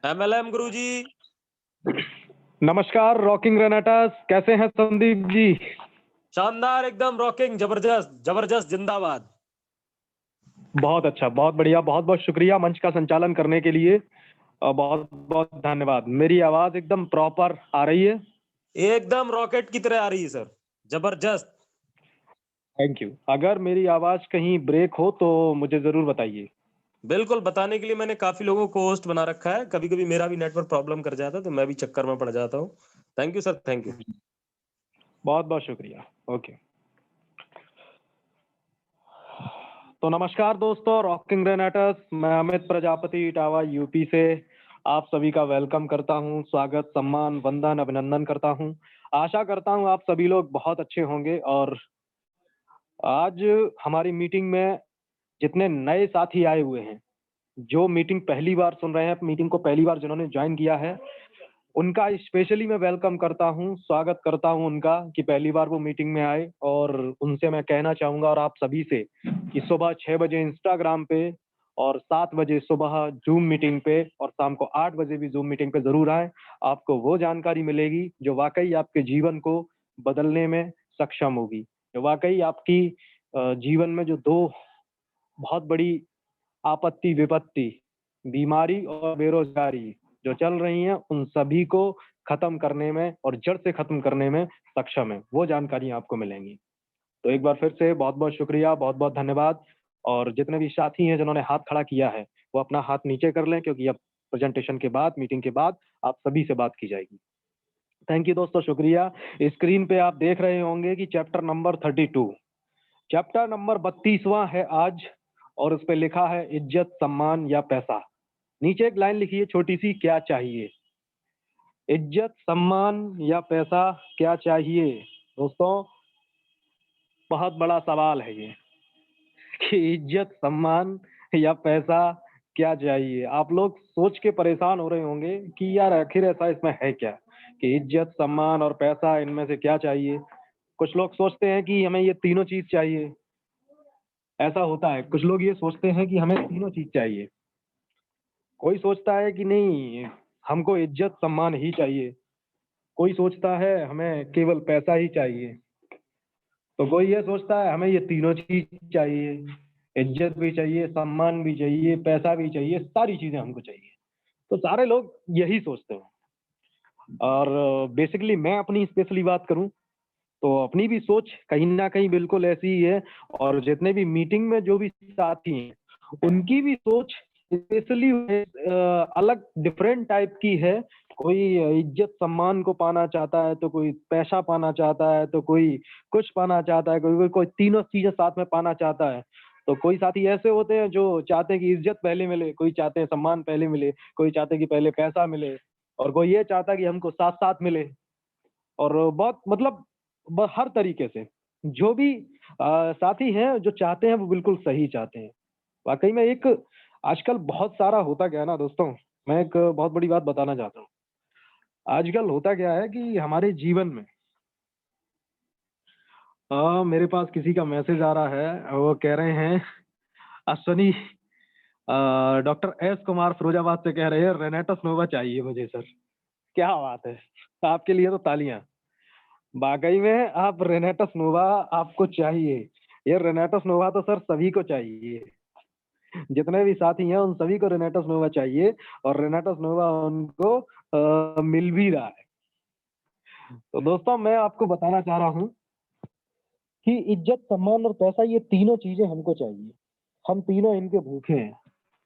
MLM गुरुजी। नमस्कार rocking रेनेटर्स, कैसे हैं संदीप जी? शानदार, एकदम रॉकिंग, जबरदस्त जबरदस्त, जिंदाबाद। बहुत अच्छा, बहुत बढ़िया, बहुत बहुत शुक्रिया मंच का संचालन करने के लिए और बहुत बहुत धन्यवाद। मेरी आवाज एकदम प्रॉपर आ रही है? एकदम रॉकेट की तरह आ रही है सर, जबरदस्त। Thank you. अगर मेरी आवाज कहीं ब्रेक हो तो मुझे जरूर बताइए। बिल्कुल, बताने के लिए मैंने काफी लोगों को होस्ट बना रखा है। कभी कभी मेरा भी नेटवर्क प्रॉब्लम कर जाता है तो मैं भी चक्कर में पड़ जाता हूँ। Thank you sir, thank you. बहुत बहुत शुक्रिया। ओके, तो नमस्कार दोस्तों, रॉकिंग रेनेटर्स, मैं अमित प्रजापति इटावा यूपी से आप सभी का वेलकम करता हूं। स्वागत, सम्मान, वंदन, अभिनंदन करता हूं। आशा करता हूं आप सभी लोग बहुत अच्छे होंगे। और आज हमारी मीटिंग में जितने नए साथी आए हुए हैं, जो मीटिंग पहली बार सुन रहे हैं, मीटिंग को पहली बार जिन्होंने ज्वाइन किया है, उनका स्पेशली मैं वेलकम करता हूं, स्वागत करता हूं उनका कि पहली बार वो मीटिंग में आए। और उनसे मैं कहना चाहूंगा और आप सभी से कि सुबह 6 बजे इंस्टाग्राम पे और 7 बजे सुबह जूम मीटिंग पे और शाम को 8 बजे भी जूम मीटिंग पे जरूर आए। आपको वो जानकारी मिलेगी जो वाकई आपके जीवन को बदलने में सक्षम होगी, जो वाकई आपकी जीवन में जो दो बहुत बड़ी आपत्ति विपत्ति, बीमारी और बेरोजगारी जो चल रही हैं, उन सभी को खत्म करने में और जड़ से खत्म करने में सक्षम है। वो जानकारी आपको मिलेंगी। तो एक बार फिर से बहुत बहुत शुक्रिया, बहुत बहुत धन्यवाद। और जितने भी साथी हैं जिन्होंने हाथ खड़ा किया है, वो अपना हाथ नीचे कर लें, क्योंकि अब प्रेजेंटेशन के बाद, मीटिंग के बाद आप सभी से बात की जाएगी। थैंक यू दोस्तों, शुक्रिया। स्क्रीन पे आप देख रहे होंगे कि चैप्टर नंबर 32, चैप्टर नंबर 32वां है आज। और उस पे लिखा है इज्जत, सम्मान या पैसा। नीचे एक लाइन लिखी है छोटी सी, क्या चाहिए? इज्जत, सम्मान या पैसा, क्या चाहिए? दोस्तों, बहुत बड़ा सवाल है ये कि इज्जत, सम्मान या पैसा क्या चाहिए। आप लोग सोच के परेशान हो रहे होंगे कि यार आखिर ऐसा इसमें है क्या कि इज्जत, सम्मान और पैसा, इनमें से क्या चाहिए। कुछ लोग सोचते हैं कि हमें ये तीनों चीज चाहिए। ऐसा होता है, कुछ लोग ये सोचते हैं कि हमें तीनों चीज चाहिए। कोई सोचता है कि नहीं, हमको इज्जत सम्मान ही चाहिए। कोई सोचता है हमें केवल पैसा ही चाहिए। तो कोई ये सोचता है हमें ये तीनों चीज चाहिए, इज्जत भी चाहिए, सम्मान भी चाहिए, पैसा भी चाहिए, सारी चीजें हमको चाहिए। तो सारे लोग यही सोचते हैं। और बेसिकली मैं अपनी स्पेशली बात करूं तो अपनी भी सोच कहीं ना कहीं बिल्कुल ऐसी ही है। और जितने भी मीटिंग में जो भी साथी हैं, उनकी भी सोच स्पेशली अलग, डिफरेंट टाइप की है। कोई इज्जत सम्मान को पाना चाहता है, तो कोई पैसा पाना चाहता है, तो कोई कुछ पाना चाहता है, कोई तीनों चीजें साथ में पाना चाहता है। तो कोई साथी ऐसे होते हैं जो चाहते हैं कि इज्जत पहले मिले, कोई चाहते हैं सम्मान पहले मिले, कोई चाहते हैं कि पहले पैसा मिले, और कोई ये चाहता है कि हमको साथ साथ मिले। और बहुत मतलब हर तरीके से जो भी साथी हैं जो चाहते हैं वो बिल्कुल सही चाहते हैं। वाकई में एक आजकल बहुत सारा होता गया ना दोस्तों, मैं एक बहुत बड़ी बात बताना चाहता हूँ। आजकल होता क्या है कि हमारे जीवन में मेरे पास किसी का मैसेज आ रहा है, वो कह रहे हैं अश्वनी, डॉक्टर एस कुमार फिरोजाबाद से कह रहे हैं रेनेटस नोवा चाहिए मुझे सर। क्या बात है, आपके लिए तो तालियां। वाकई में आप रेनेटस नोवा आपको चाहिए। ये रेनेटस नोवा तो सर सभी को चाहिए, जितने भी साथी हैं उन सभी को रेनेटस नोवा चाहिए। और रेनेटस नोवा उनको मिल भी रहा है। तो दोस्तों, मैं आपको बताना चाह रहा हूँ कि इज्जत, सम्मान और पैसा, ये तीनों चीजें हमको चाहिए। हम तीनों इनके भूखे हैं।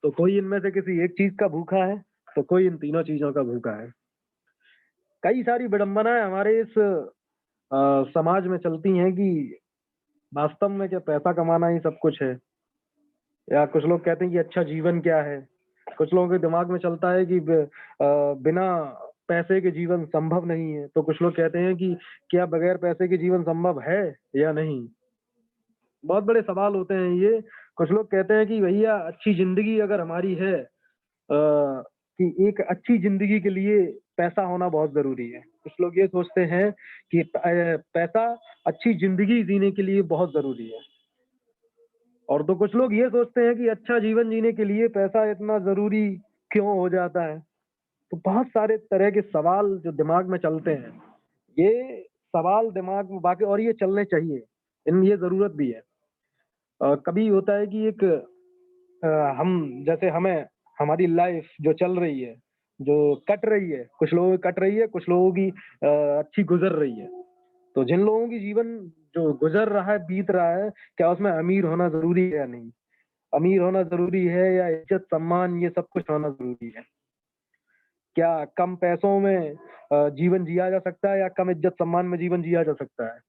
तो कोई इनमें से किसी एक चीज का भूखा है, तो कोई इन तीनों चीजों का भूखा है। कई सारी विडंबनाएं हमारे इस समाज में चलती हैं कि वास्तव में क्या पैसा कमाना ही सब कुछ है, या कुछ लोग कहते हैं कि अच्छा जीवन क्या है। कुछ लोगों के दिमाग में चलता है कि बिना पैसे के जीवन संभव नहीं है। तो कुछ लोग कहते हैं कि क्या बगैर पैसे के जीवन संभव है या नहीं। बहुत बड़े सवाल होते हैं ये। कुछ लोग कहते हैं कि भैया अच्छी जिंदगी अगर हमारी है, कि एक अच्छी जिंदगी के लिए पैसा होना बहुत जरूरी है। कुछ लोग ये सोचते हैं कि पैसा अच्छी जिंदगी जीने के लिए बहुत जरूरी है। और तो कुछ लोग ये सोचते हैं कि अच्छा जीवन जीने के लिए पैसा इतना जरूरी क्यों हो जाता है। तो बहुत सारे तरह के सवाल जो दिमाग में चलते हैं, ये सवाल दिमाग में बाकी, और ये चलने चाहिए, इन ये जरूरत भी है। कभी होता है कि एक हम जैसे हमें हमारी लाइफ जो चल रही है, जो कट रही है, कुछ लोगों की कट रही है, कुछ लोगों की अच्छी गुजर रही है। तो जिन लोगों की जीवन जो गुजर रहा है, बीत रहा है, क्या उसमें अमीर होना जरूरी है या नहीं? अमीर होना जरूरी है या इज्जत सम्मान ये सब कुछ होना जरूरी है? क्या कम पैसों में जीवन जिया जा सकता है या कम इज्जत सम्मान में जीवन जिया जा सकता है?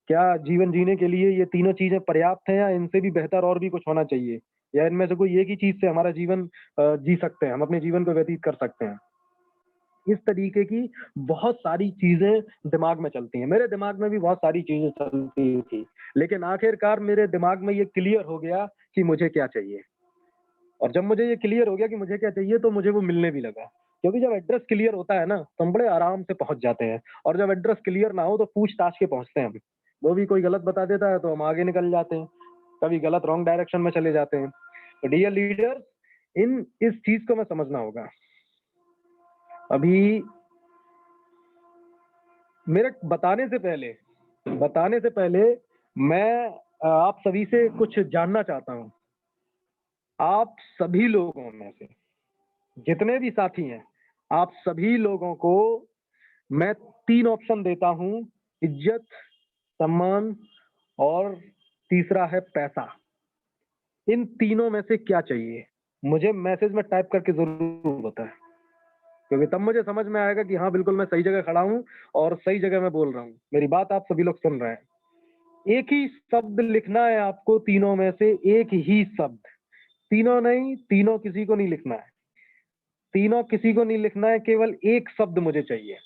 क्या जीवन जीने के लिए ये तीनों चीजें पर्याप्त हैं या इनसे भी बेहतर और भी कुछ होना चाहिए? या इनमें से कोई एक ही चीज से हमारा जीवन जी सकते हैं, हम अपने जीवन को व्यतीत कर सकते हैं? इस तरीके की बहुत सारी चीजें दिमाग में चलती हैं। मेरे दिमाग में भी बहुत सारी चीजें चलती थी, लेकिन आखिरकार मेरे दिमाग में ये क्लियर हो गया कि मुझे क्या चाहिए। और जब मुझे ये क्लियर हो गया कि मुझे क्या चाहिए, तो मुझे वो मिलने भी लगा। क्योंकि जब एड्रेस क्लियर होता है ना, तो हम बड़े आराम से पहुंच जाते हैं। और जब एड्रेस क्लियर ना हो, तो पूछ-ताछ के पहुंचते हैं हम। वो भी कोई गलत बता देता है, तो हम आगे निकल जाते हैं। कभी गलत रॉन्ग डायरेक्शन में चले जाते हैं। तो डियर लीडर, इन इस चीज को मैं समझना होगा। अभी मेरे बताने से पहले मैं आप सभी से कुछ जानना चाहता हूँ। आप सभी लोगों में से जितने भी साथी हैं, आप सभी लोगों को मैं 3 ऑप्शन देता हूँ, इज्जत, सम्मान और तीसरा है पैसा। इन तीनों में से क्या चाहिए? मुझे मैसेज में टाइप करके ज़रूर बताएँ, क्योंकि तब मुझे समझ में आएगा कि हाँ, बिल्कुल मैं सही जगह खड़ा हूँ और सही जगह मैं बोल रहा हूँ। मेरी बात आप सभी लोग सुन रहे हैं। एक ही शब्द लिखना है आपको, तीनों में से एक ही शब्द। तीनों नहीं, तीनों किसी को नहीं लिखना है। तीनों किसी को नहीं लिखना है, केवल एक शब्द मुझे चाहिए।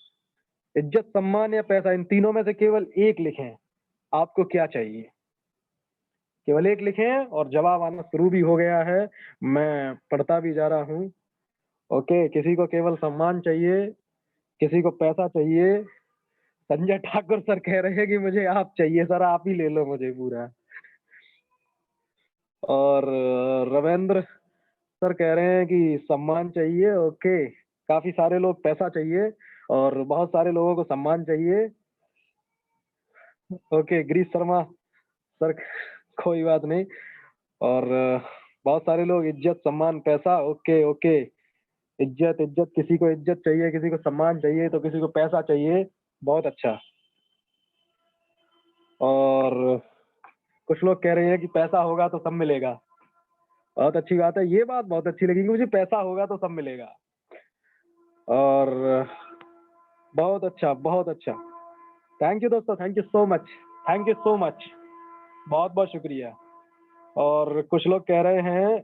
इज्जत, सम्मान या पैसा, इन तीनों में से केवल एक लिखें। आपको क्या चाहिए? केवल एक लिखें और जवाब आना शुरू भी हो गया है। मैं पढ़ता भी जा रहा हूँ। ओके, किसी को केवल सम्मान चाहिए, किसी को पैसा चाहिए। संजय ठाकुर सर कह रहे हैं कि मुझे आप चाहिए सर, आप ही ले लो मुझे पूरा। और रविंद्र सर कह रहे हैं कि सम्मान चाहिए। ओके, काफी सारे लोग पैसा चाहिए और बहुत सारे लोगों को सम्मान चाहिए। ओके, गिरीश शर्मा सर, कोई बात नहीं। और बहुत सारे लोग इज्जत, सम्मान, पैसा। ओके ओके, इज्जत इज्जत, किसी को इज्जत चाहिए, किसी को सम्मान चाहिए, तो किसी को पैसा चाहिए। बहुत अच्छा। और कुछ लोग कह रहे हैं कि पैसा होगा तो सब मिलेगा। बहुत अच्छी बात है, ये बात बहुत अच्छी लगी कि मुझे पैसा होगा तो सब मिलेगा। और बहुत अच्छा, बहुत अच्छा। थैंक यू दोस्तों, thank you so much, thank you so much, बहुत बहुत शुक्रिया। और कुछ लोग कह रहे हैं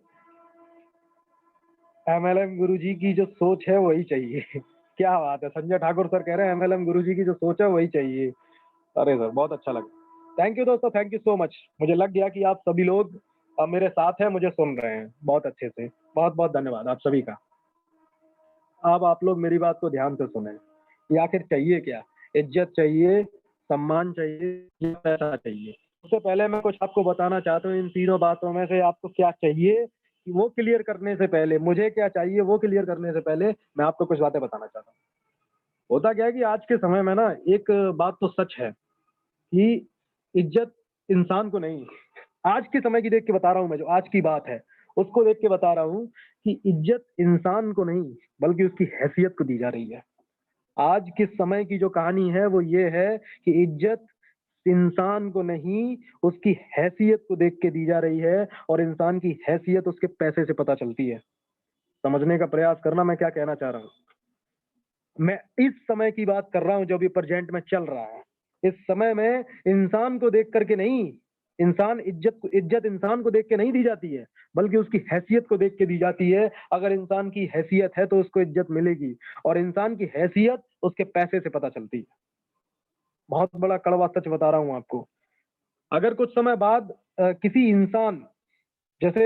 एमएलएम गुरुजी की जो सोच है वही चाहिए। क्या बात है, संजय ठाकुर सर कह रहे हैं एमएलएम गुरुजी की जो सोच है वही चाहिए। अरे सर, बहुत अच्छा लगा। थैंक यू दोस्तों, थैंक यू सो मच। मुझे लग गया कि आप सभी लोग मेरे साथ हैं, मुझे सुन रहे हैं बहुत अच्छे से। बहुत बहुत धन्यवाद आप सभी का। अब आप लोग मेरी बात को ध्यान से सुने कि आखिर चाहिए क्या? इज्जत चाहिए, सम्मान चाहिए या पैसा चाहिए? उससे पहले मैं कुछ आपको बताना चाहता हूँ, इन तीनों बातों में से आपको क्या चाहिए, कि वो क्लियर करने से पहले, मुझे क्या चाहिए वो क्लियर करने से पहले मैं आपको कुछ बातें बताना चाहता हूँ। होता क्या है कि आज के समय में ना, एक बात तो सच है कि इज्जत इंसान को नहीं, आज के समय की देख के बता रहा हूँ मैं, जो आज की बात है उसको देख के बता रहा हूँ कि इज्जत इंसान को नहीं, बल्कि उसकी हैसियत को दी जा रही है। आज के समय की जो कहानी है वो ये है कि इज्जत इंसान को नहीं, उसकी हैसियत को देख के दी जा रही है, और इंसान की हैसियत उसके पैसे से पता चलती है। समझने का प्रयास करना मैं क्या कहना चाह रहा हूँ। मैं इस समय की बात कर रहा हूँ जो अभी प्रेजेंट में चल रहा है। इस समय में इंसान को देख करके नहीं, इज्जत इंसान को देख के नहीं दी जाती है, बल्कि उसकी हैसियत को देख के दी जाती है। अगर इंसान की हैसियत है तो उसको इज्जत मिलेगी, और इंसान की हैसियत उसके पैसे से पता चलती है। बहुत बड़ा कड़वा सच बता रहा हूँ आपको। अगर कुछ समय बाद किसी इंसान, जैसे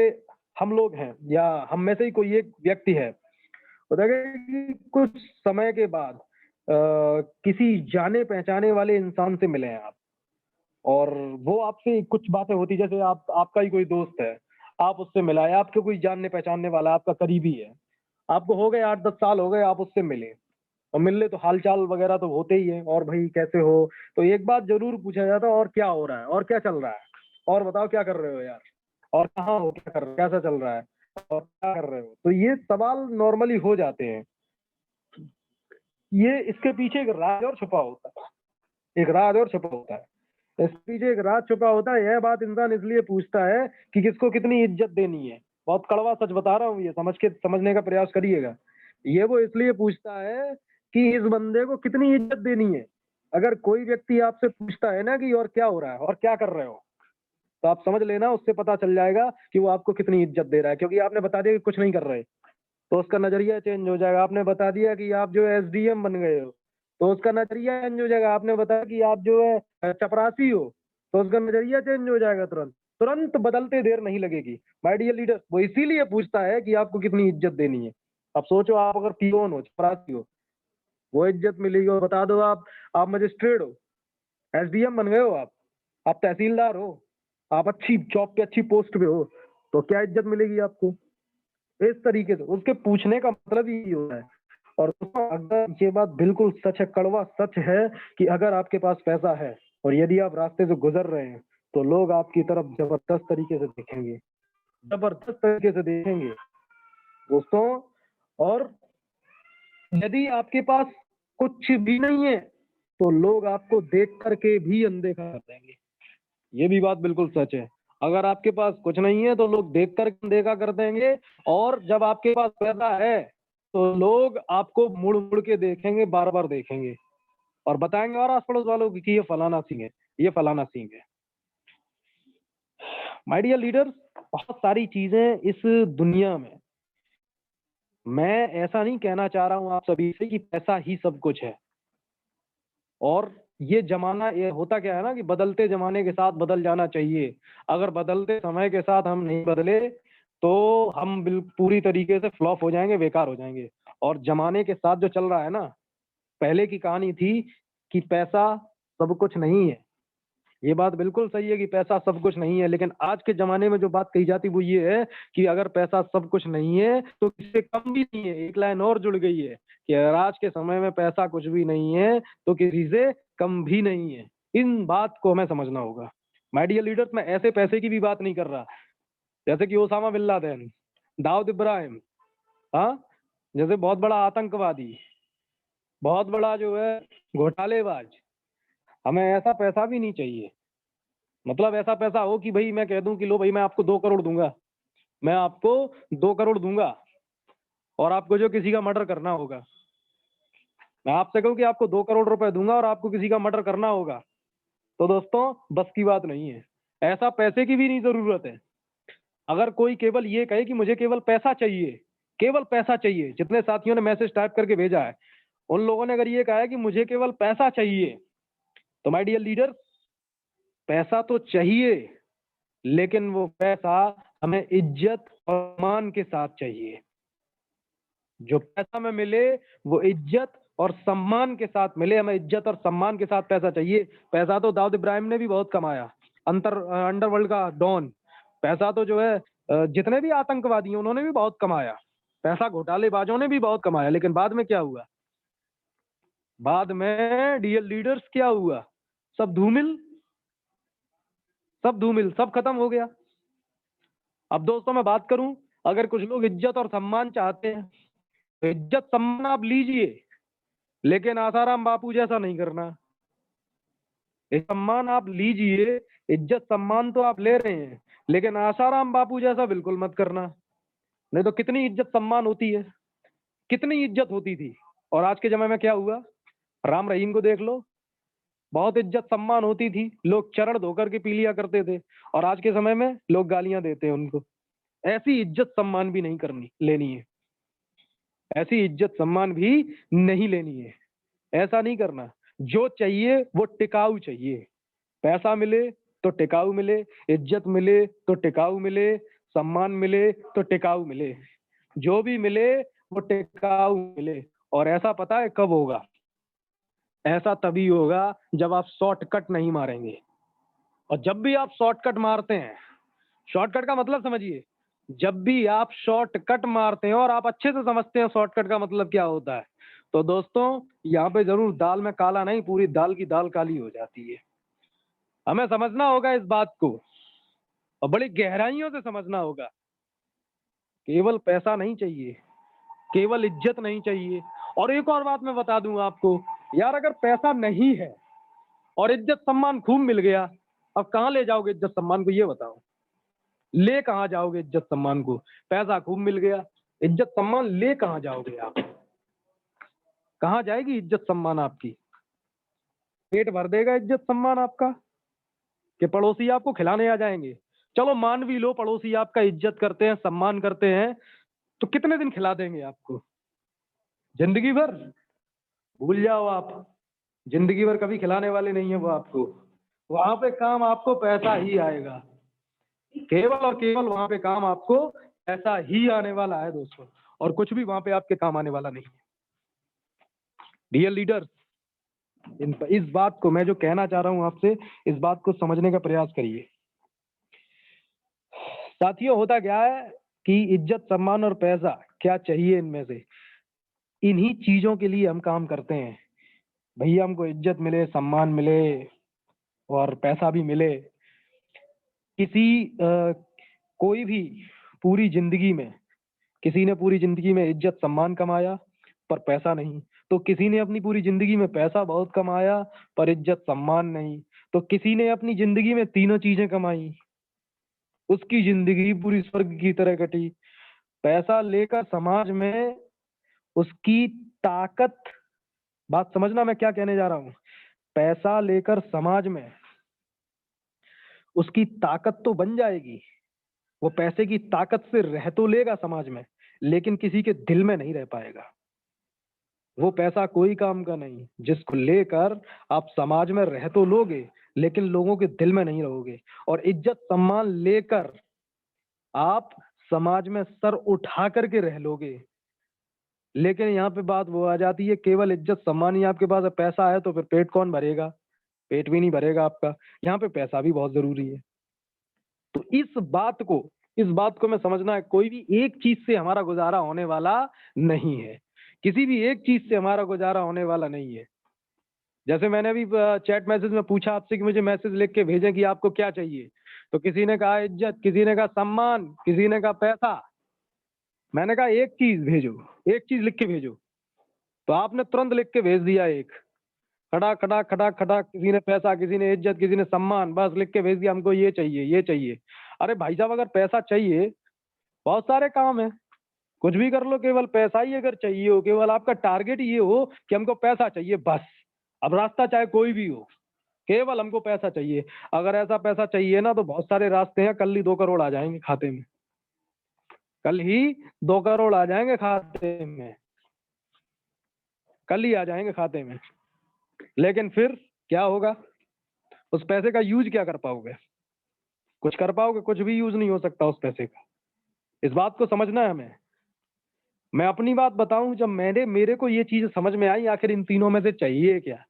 हम लोग हैं या हम में से ही कोई एक व्यक्ति है, बताइए कि कुछ समय के बाद किसी जाने पहचाने वाले इंसान से मिले हैं आप, और वो आपसे कुछ बातें होती, जैसे आपका ही कोई दोस्त है, आप उससे मिला है, आपके कोई जानने पहचानने वाला, आपका करीबी है, आपको हो गए 8-10 साल हो गए, आप उससे मिले और मिलने तो हालचाल वगैरह तो होते ही है, और भाई कैसे हो, तो एक बात जरूर पूछा जाता है, और क्या हो रहा है, और क्या चल रहा है, और बताओ क्या कर रहे हो यार, और कहाँ हो, क्या कर रहे हो, कैसा चल रहा है, और क्या कर रहे हो, तो ये सवाल नॉर्मली हो जाते हैं। ये इसके पीछे एक राज और छुपा होता है, एक राज और छुपा होता है, इसके पीछे एक राज छुपा होता है। यह बात इंसान इसलिए पूछता है कि किसको कितनी इज्जत देनी है। बहुत कड़वा सच बता रहा हूँ, ये समझने का प्रयास करिएगा। ये वो इसलिए पूछता है कि इस बंदे को कितनी इज्जत देनी है। अगर कोई व्यक्ति आपसे पूछता है ना कि और क्या हो रहा है और क्या कर रहे हो, तो आप समझ लेना, उससे पता चल जाएगा कि वो आपको कितनी इज्जत दे रहा है, क्योंकि आपने बता दिया कि कुछ नहीं कर रहे, तो उसका नजरिया चेंज हो जाएगा। आपने बता दिया कि आप जो है एसडीएम बन गए हो, तो उसका नजरिया चेंज हो जाएगा। आपने बताया कि आप जो है चपरासी हो, तो उसका नजरिया चेंज हो जाएगा। तुरंत तुरंत बदलते देर नहीं लगेगी। माय डियर लीडर, वो इसीलिए पूछता है कि आपको कितनी इज्जत देनी है। अब सोचो, आप अगर पियोन हो, चपरासी हो, वो इज्जत मिलेगी। और बता दो आप मजिस्ट्रेट हो, एसडीएम बन गए हो, आप तहसीलदार हो, आप अच्छी जॉब पे अच्छी पोस्ट पे हो, तो क्या इज्जत मिलेगी आपको। इस तरीके से उसके पूछने का मतलब ही होता है। और दोस्तों, अगर ये बात बिल्कुल सच है, कड़वा सच है, कि अगर आपके पास पैसा है और यदि आप रास्ते से गुजर रहे हैं, तो लोग आपकी तरफ जबरदस्त तरीके से देखेंगे, जबरदस्त तरीके से देखेंगे दोस्तों। और यदि आपके पास कुछ भी नहीं है, तो लोग आपको देख करके भी अनदेखा कर देंगे। ये भी बात बिल्कुल सच है। अगर आपके पास कुछ नहीं है, तो लोग देख कर देखा कर देंगे, और जब आपके पास पैसा है, तो लोग आपको मुड़ मुड़ के देखेंगे, बार बार देखेंगे, और बताएंगे और आस पड़ोस वालों को कि ये फलाना सिंह है, ये फलाना सिंह है। माय डियर लीडर्स, बहुत सारी चीजें इस दुनिया में, मैं ऐसा नहीं कहना चाह रहा हूं आप सभी से कि पैसा ही सब कुछ है। और ये जमाना, ये होता क्या है ना, कि बदलते जमाने के साथ बदल जाना चाहिए। अगर बदलते समय के साथ हम नहीं बदले, तो हम पूरी तरीके से फ्लॉप हो जाएंगे, बेकार हो जाएंगे। और जमाने के साथ जो चल रहा है ना, पहले की कहानी थी कि पैसा सब कुछ नहीं है। ये बात बिल्कुल सही है कि पैसा सब कुछ नहीं है, लेकिन आज के जमाने में जो बात कही जाती वो ये है कि अगर पैसा सब कुछ नहीं है, तो किसी कम भी नहीं है। एक लाइन और जुड़ गई है कि अगर आज के समय में पैसा कुछ भी नहीं है, तो किसी से कम भी नहीं है। इन बात को हमें समझना होगा। माय डियर लीडर्स, मैं ऐसे पैसे की भी बात नहीं कर रहा जैसे कि Osama bin Laden, Dawood Ibrahim, हाँ, जैसे बहुत बड़ा आतंकवादी, बहुत बड़ा जो है घोटालेबाज। हमें ऐसा पैसा भी नहीं चाहिए। मतलब ऐसा पैसा हो कि भाई मैं कह दूं कि लो भाई, मैं आपको 2 करोड़ दूंगा, मैं आपको 2 करोड़ दूंगा, और आपको जो किसी का मर्डर करना होगा, मैं आपसे कहूं कि आपको 2 करोड़ रुपए दूंगा और आपको किसी का मर्डर करना होगा, तो दोस्तों बस की बात नहीं है। ऐसा पैसे की भी नहीं जरूरत है। अगर कोई केवल ये कहे कि मुझे केवल पैसा चाहिए, केवल पैसा चाहिए, जितने साथियों ने मैसेज टाइप करके भेजा है, उन लोगों ने अगर ये कहा है कि मुझे केवल पैसा चाहिए, तो माय डियर लीडर, पैसा तो चाहिए, लेकिन वो पैसा हमें इज्जत और सम्मान के साथ चाहिए। जो पैसा में मिले वो इज्जत और सम्मान के साथ मिले। हमें इज्जत और सम्मान के साथ पैसा चाहिए। पैसा तो दाऊद इब्राहिम ने भी बहुत कमाया, अंडरवर्ल्ड का डॉन। पैसा तो जो है जितने भी आतंकवादी हैं उन्होंने भी बहुत कमाया। पैसा घोटालेबाजों ने भी बहुत कमाया, लेकिन बाद में क्या हुआ? बाद में डियर लीडर्स क्या हुआ? सब धूमिल, सब धूमिल, सब खत्म हो गया। अब दोस्तों मैं बात करूं, अगर कुछ लोग इज्जत और सम्मान चाहते हैं, तो इज्जत सम्मान आप लीजिए, लेकिन आसाराम बापू जैसा नहीं करना। ये सम्मान आप लीजिए, इज्जत सम्मान तो आप ले रहे हैं, लेकिन आसाराम बापू जैसा बिल्कुल मत करना। नहीं तो कितनी इज्जत सम्मान होती है, कितनी इज्जत होती थी, और आज के समय में क्या हुआ? राम रहीम को देख लो, बहुत इज्जत सम्मान होती थी, लोग चरण धोकर के पी लिया करते थे, और आज के समय में लोग गालियां देते हैं उनको। ऐसी इज्जत सम्मान भी नहीं करनी लेनी है, ऐसी इज्जत सम्मान भी नहीं लेनी है। ऐसा नहीं करना। जो चाहिए वो टिकाऊ चाहिए। पैसा मिले तो टिकाऊ मिले, इज्जत मिले तो टिकाऊ मिले, सम्मान मिले तो टिकाऊ मिले। जो भी मिले वो टिकाऊ मिले। और ऐसा पता है कब होगा? ऐसा तभी होगा जब आप शॉर्टकट नहीं मारेंगे। और जब भी आप शॉर्टकट मारते हैं, शॉर्टकट का मतलब समझिए, जब भी आप शॉर्टकट मारते हैं और आप अच्छे से समझते हैं शॉर्टकट का मतलब क्या होता है, तो दोस्तों यहाँ पे जरूर दाल में काला नहीं, पूरी दाल की दाल काली हो जाती है। हमें समझना होगा इस बात को और बड़ी गहराइयों से समझना होगा। केवल पैसा नहीं चाहिए, केवल इज्जत नहीं चाहिए। और एक और बात मैं बता दूं आपको, यार अगर पैसा नहीं है और इज्जत सम्मान खूब मिल गया, अब कहाँ ले जाओगे इज्जत सम्मान को, ये बताओ। ले कहाँ जाओगे इज्जत सम्मान को? पैसा खूब मिल गया, इज्जत सम्मान ले कहाँ जाओगे आप? कहाँ जाएगी इज्जत सम्मान आपकी? पेट भर देगा इज्जत सम्मान आपका कि पड़ोसी आपको खिलाने आ जाएंगे? चलो मान भी लो पड़ोसी आपका इज्जत करते हैं, सम्मान करते हैं, तो कितने दिन खिला देंगे आपको? जिंदगी भर? भूल जाओ आप, जिंदगी भर कभी खिलाने वाले नहीं है वो आपको। वहां पे काम आपको पैसा ही आएगा, केवल और केवल वहां पे काम आपको पैसा ही आने वाला है दोस्तों, और कुछ भी वहां पे आपके काम आने वाला नहीं है। डियर लीडर, इस बात को मैं जो कहना चाह रहा हूं आपसे, इस बात को समझने का प्रयास करिए। साथियों होता क्या है कि इज्जत सम्मान और पैसा क्या चाहिए, इनमें से इन्हीं चीजों के लिए हम काम करते हैं। भैया हमको इज्जत मिले, सम्मान मिले और पैसा भी मिले। कोई भी पूरी जिंदगी में, किसी ने पूरी जिंदगी में इज्जत सम्मान कमाया पर पैसा नहीं, तो किसी ने अपनी पूरी जिंदगी में पैसा बहुत कमाया पर इज्जत सम्मान नहीं, तो किसी ने अपनी जिंदगी में तीनों चीजें कमाई, उसकी जिंदगी पूरी स्वर्ग की तरह कटी। पैसा लेकर समाज में उसकी ताकत, बात समझना मैं क्या कहने जा रहा हूं, पैसा लेकर समाज में उसकी ताकत तो बन जाएगी, वो पैसे की ताकत से रह तो लेगा समाज में, लेकिन किसी के दिल में नहीं रह पाएगा। वो पैसा कोई काम का नहीं जिसको लेकर आप समाज में रह तो लोगे लेकिन लोगों के दिल में नहीं रहोगे। और इज्जत सम्मान लेकर आप समाज में सर उठा करके रह लोगे, लेकिन यहाँ पे बात वो आ जाती है, केवल इज्जत सम्मान ही आपके पास है, पैसा है तो फिर पेट कौन भरेगा? पेट भी नहीं भरेगा आपका। यहाँ पे पैसा भी बहुत जरूरी है। तो इस बात को मैं समझना है, कोई भी एक चीज से हमारा गुजारा होने वाला नहीं है, किसी भी एक चीज से हमारा गुजारा होने वाला नहीं है। जैसे मैंने अभी चैट मैसेज में पूछा आपसे कि मुझे मैसेज लिख के भेजें कि आपको क्या चाहिए, तो किसी ने कहा इज्जत, किसी ने कहा सम्मान, किसी ने कहा पैसा। मैंने कहा एक चीज भेजो, एक चीज लिख के भेजो, तो आपने तुरंत लिख के भेज दिया एक, खड़ा खड़ा खड़ा खड़ा, किसी ने पैसा, किसी ने इज्जत, किसी ने सम्मान, बस लिख के भेज दिया हमको ये चाहिए ये चाहिए। अरे भाई साहब, अगर पैसा चाहिए, बहुत सारे काम है, कुछ भी कर लो, केवल पैसा ही अगर चाहिए हो, केवल आपका टारगेट ये हो कि हमको पैसा चाहिए बस, अब रास्ता चाहे कोई भी हो, केवल हमको पैसा चाहिए। अगर ऐसा पैसा चाहिए ना, तो बहुत सारे रास्ते हैं, कल ही 2 करोड़ आ जाएंगे खाते में, कल ही 2 करोड़ आ जाएंगे खाते में, कल ही आ जाएंगे खाते में। लेकिन फिर क्या होगा? उस पैसे का यूज क्या कर पाओगे? कुछ कर पाओगे? कुछ भी यूज नहीं हो सकता उस पैसे का। इस बात को समझना है हमें। मैं अपनी बात बताऊं, जब मेरे को ये चीज समझ में आई, आखिर इन तीनों में से चाहिए क्या,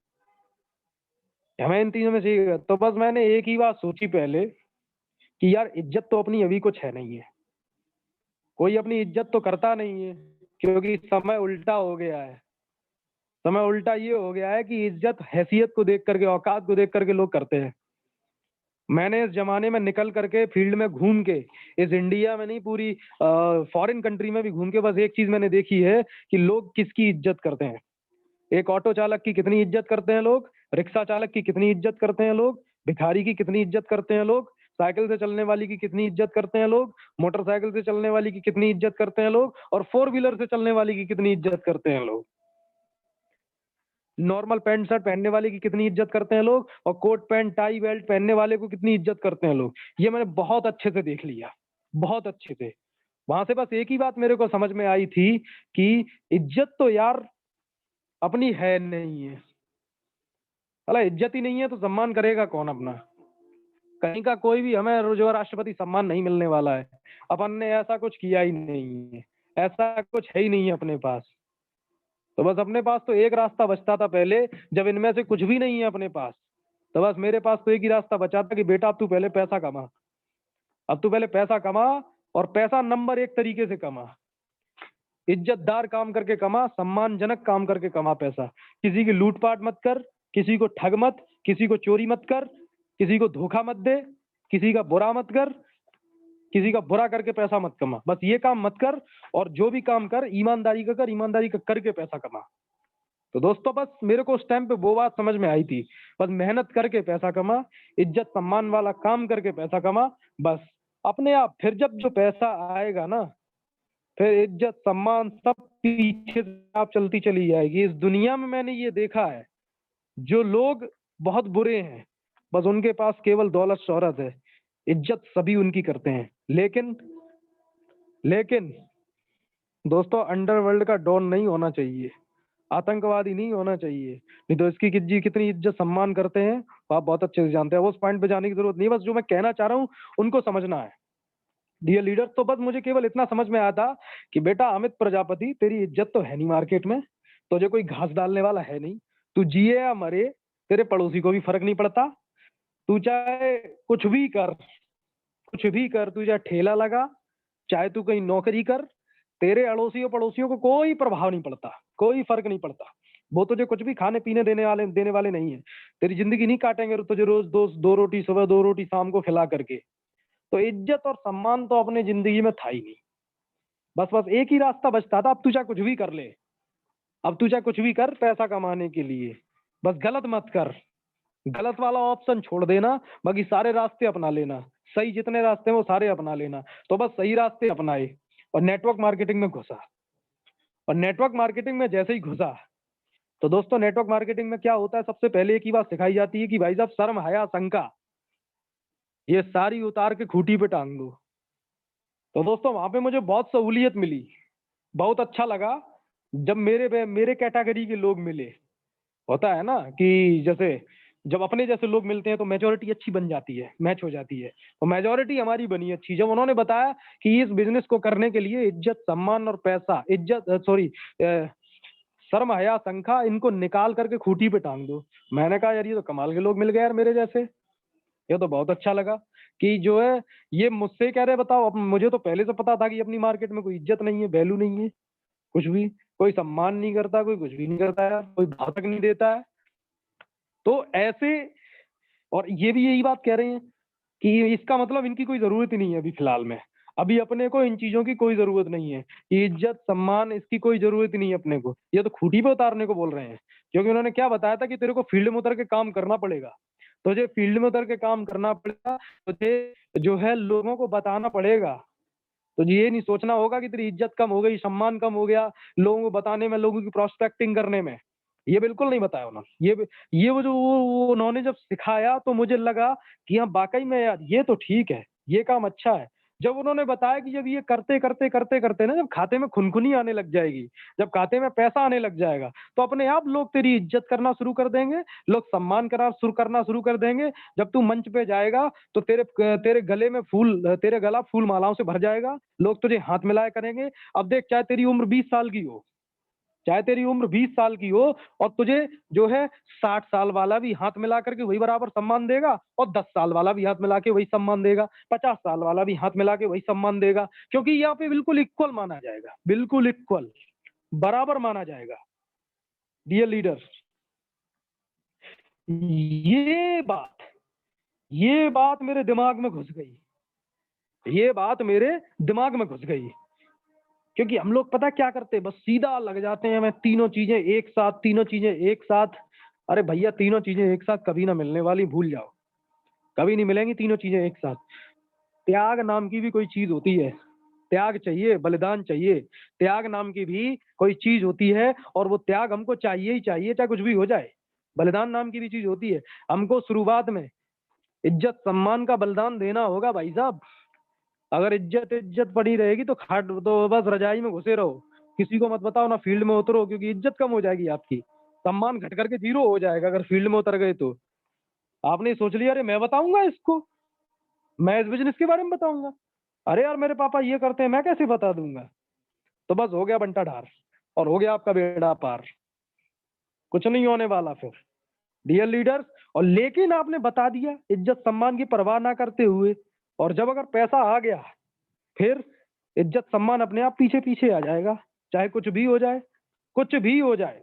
हमें इन तीनों में चाहिए, तो बस मैंने एक ही बात सोची पहले कि यार इज्जत तो अपनी अभी कुछ है नहीं है, कोई अपनी इज्जत तो करता नहीं है, क्योंकि समय उल्टा हो गया है। समय उल्टा ये हो गया है कि इज्जत हैसियत को देख करके, औकात को देख करके लोग करते हैं। मैंने इस जमाने में निकल करके फील्ड में घूम के, इस इंडिया में नहीं, पूरी फॉरेन कंट्री में भी घूम के, बस एक चीज मैंने देखी है कि लोग किसकी इज्जत करते हैं। एक ऑटो चालक की कितनी इज्जत करते हैं लोग, रिक्शा चालक की कितनी इज्जत करते हैं लोग, भिखारी की कितनी इज्जत करते हैं लोग, साइकिल से चलने वाली की कितनी इज्जत करते हैं लोग, मोटरसाइकिल से चलने वाली की कितनी इज्जत करते हैं लोग, और 4 व्हीलर से चलने वाली की कितनी इज्जत करते हैं लोग, नॉर्मल पैंट शर्ट पहनने वाले की कितनी इज्जत करते हैं लोग, और कोट पैंट टाई बेल्ट पहनने वाले को कितनी इज्जत करते हैं लोग। ये मैंने बहुत अच्छे से देख लिया, बहुत अच्छे से। वहां से बस एक ही बात मेरे को समझ में आई थी कि इज्जत तो यार अपनी है नहीं है। अला इज्जत ही नहीं है तो सम्मान करेगा कौन अपना? कहीं का कोई भी, हमें जो राष्ट्रपति सम्मान नहीं मिलने वाला है, अपन ने ऐसा कुछ किया ही नहीं है, ऐसा कुछ है ही नहीं है अपने पास। तो बस अपने पास तो एक रास्ता बचता था पहले, जब इनमें से कुछ भी नहीं है अपने पास, तो बस मेरे पास तो एक ही रास्ता बचा था कि बेटा अब तू पहले पैसा कमा, अब तू पहले पैसा कमा, और पैसा नंबर एक तरीके से कमा, इज्जतदार काम करके कमा, सम्मानजनक काम करके कमा पैसा। किसी की लूटपाट मत कर, किसी को ठग मत, किसी को चोरी मत कर, किसी को धोखा मत दे, किसी का बुरा मत कर, किसी का बुरा करके पैसा मत कमा। बस ये काम मत कर, और जो भी काम कर ईमानदारी का कर, ईमानदारी का करके पैसा कमा। तो दोस्तों बस मेरे को उस टाइम पे वो बात समझ में आई थी, बस मेहनत करके पैसा कमा, इज्जत सम्मान वाला काम करके पैसा कमा, बस अपने आप फिर जब जो पैसा आएगा ना, फिर इज्जत सम्मान सब पीछे से आप चलती चली जाएगी। इस दुनिया में मैंने ये देखा है, जो लोग बहुत बुरे हैं, बस उनके पास केवल दौलत शोहरत है, इज्जत सभी उनकी करते हैं, लेकिन लेकिन दोस्तों अंडरवर्ल्ड का डॉन नहीं होना चाहिए, आतंकवादी नहीं होना चाहिए, नहीं तो इसकी कितनी इज्जत सम्मान करते हैं वो आप बहुत अच्छे से जानते हैं। वो उस पॉइंट पे जाने की जरूरत नहीं है, बस जो मैं कहना चाह रहा हूँ उनको समझना है। डियर लीडर, तो बस मुझे केवल इतना समझ में आया था कि बेटा अमित प्रजापति, तेरी इज्जत तो है नहीं मार्केट में, तुझे कोई घास डालने वाला है नहीं, तू जिए या मरे तेरे पड़ोसी को भी फर्क नहीं पड़ता। तू चाहे कुछ भी कर, कुछ भी कर, तू चाहे ठेला लगा, चाहे तू कहीं नौकरी कर, तेरे अड़ोसियों पड़ोसियों को कोई प्रभाव नहीं पड़ता, कोई फर्क नहीं पड़ता। वो तुझे कुछ भी खाने पीने देने वाले नहीं है, तेरी जिंदगी नहीं काटेंगे तुझे रोज दो रोटी सुबह, दो रोटी शाम को खिला करके। तो इज्जत और सम्मान तो अपने जिंदगी में था ही नहीं। बस बस एक ही रास्ता बचता था, अब तू चाहे कुछ भी कर ले, अब तू चाहे कुछ भी कर पैसा कमाने के लिए, बस गलत मत कर, गलत वाला ऑप्शन छोड़ देना, बाकी सारे रास्ते अपना लेना, सही जितने रास्ते हैं वो सारे अपना लेना। तो बस सही रास्ते अपनाए और नेटवर्क मार्केटिंग में घुसा, और नेटवर्क मार्केटिंग में जैसे ही घुसा, तो दोस्तों नेटवर्क मार्केटिंग में क्या होता है, सबसे पहले एक ही बात सिखाई जाती है कि भाई साहब शर्म हया शंका ये सारी उतार के खूंटी पे टांग दो। तो दोस्तों वहां पे मुझे बहुत सहूलियत मिली, बहुत अच्छा लगा जब मेरे कैटेगरी के लोग मिले। होता है ना कि जैसे जब अपने जैसे लोग मिलते हैं तो मेजोरिटी अच्छी बन जाती है, मैच हो जाती है, तो मेजोरिटी हमारी बनी अच्छी जब उन्होंने बताया कि इस बिजनेस को करने के लिए इज्जत सम्मान और पैसा, शर्म हया शंखा इनको निकाल करके खूंटी पे टांग दो। मैंने कहा यार ये तो कमाल के लोग मिल गए यार मेरे जैसे, ये तो बहुत अच्छा लगा कि जो है ये मुझसे कह रहे बताओ। अब मुझे तो पहले से पता था कि अपनी मार्केट में कोई इज्जत नहीं है, वैल्यू नहीं है, कुछ भी, कोई सम्मान नहीं करता, कोई कुछ भी नहीं करता यार, कोई भाव तक नहीं देता है। तो ऐसे, और ये भी यही बात कह रहे हैं कि इसका मतलब इनकी कोई जरूरत ही नहीं है अभी फिलहाल में, अभी अपने को इन चीजों की कोई जरूरत नहीं है, कि इज्जत सम्मान इसकी कोई जरूरत ही नहीं है अपने को, ये तो खूंटी पे उतारने को बोल रहे हैं। क्योंकि उन्होंने क्या बताया था कि तेरे को फील्ड में उतर के काम करना पड़ेगा, तुझे फील्ड में उतर के काम करना पड़ेगा, तुझे जो है लोगों को बताना पड़ेगा। तो ये नहीं सोचना होगा कि तेरी इज्जत कम हो गई, सम्मान कम हो गया लोगों को बताने में, लोगों की प्रोस्पेक्टिंग करने में, ये बिल्कुल नहीं बताया उन्होंने। ये वो जो वो उन्होंने जब सिखाया तो मुझे लगा कि हाँ वाकई में यार ये तो ठीक है, ये काम अच्छा है। जब उन्होंने बताया कि जब ये करते करते करते करते ना, जब खाते में खुनखुनी आने लग जाएगी, जब खाते में पैसा आने लग जाएगा, तो अपने आप लोग तेरी इज्जत करना शुरू कर देंगे, लोग सम्मान करना शुरू कर देंगे। जब तू मंच पे जाएगा तो तेरे गले में फूल, तेरे गला फूल मालाओं से भर जाएगा, लोग तुझे हाथ मिलाया करेंगे। अब देख, चाहे तेरी उम्र 20 साल की हो, चाहे तेरी उम्र 20 साल की हो, और तुझे जो है 60 साल वाला भी हाथ मिला करके वही बराबर सम्मान देगा, और 10 साल वाला भी हाथ मिला के वही सम्मान देगा, 50 साल वाला भी हाथ मिला के वही सम्मान देगा, क्योंकि यहाँ पे बिल्कुल इक्वल माना जाएगा, बिल्कुल इक्वल, बराबर माना जाएगा। डियर लीडर, ये बात ये बात मेरे दिमाग में घुस गई, ये बात मेरे दिमाग में घुस गई। क्योंकि हम लोग पता क्या करते हैं, बस सीधा लग जाते हैं, मैं तीनों चीजें एक साथ, तीनों चीजें एक साथ। अरे भैया तीनों चीजें एक साथ कभी ना मिलने वाली, भूल जाओ, कभी नहीं मिलेंगी तीनों चीजें एक साथ। त्याग नाम की भी कोई चीज होती है, त्याग चाहिए, बलिदान चाहिए, त्याग नाम की भी कोई चीज होती है, और वो त्याग हमको चाहिए ही चाहिए, चाहे कुछ भी हो जाए। बलिदान नाम की भी चीज होती है, हमको शुरुआत में इज्जत सम्मान का बलिदान देना होगा भाई साहब। अगर इज्जत इज्जत पड़ी रहेगी तो खाट तो बस रजाई में घुसे रहो, किसी को मत बताओ, ना फील्ड में उतरो, क्योंकि इज्जत कम हो जाएगी आपकी, सम्मान घट करके जीरो हो जाएगा अगर फील्ड में उतर गए तो। आपने सोच लिया अरे मैं बताऊंगा इसको, मैं इस बिजनेस के बारे में बताऊंगा, अरे यार मेरे पापा ये करते हैं मैं कैसे बता दूंगा। तो बस हो गया बंटा ढार, और हो गया आपका बेड़ा पार, कुछ नहीं होने वाला फिर। डियर लीडर्स, और लेकिन आपने बता दिया इज्जत सम्मान की परवाह ना करते हुए, और जब अगर पैसा आ गया फिर इज्जत सम्मान अपने आप पीछे पीछे आ जाएगा, चाहे कुछ भी हो जाए, कुछ भी हो जाए,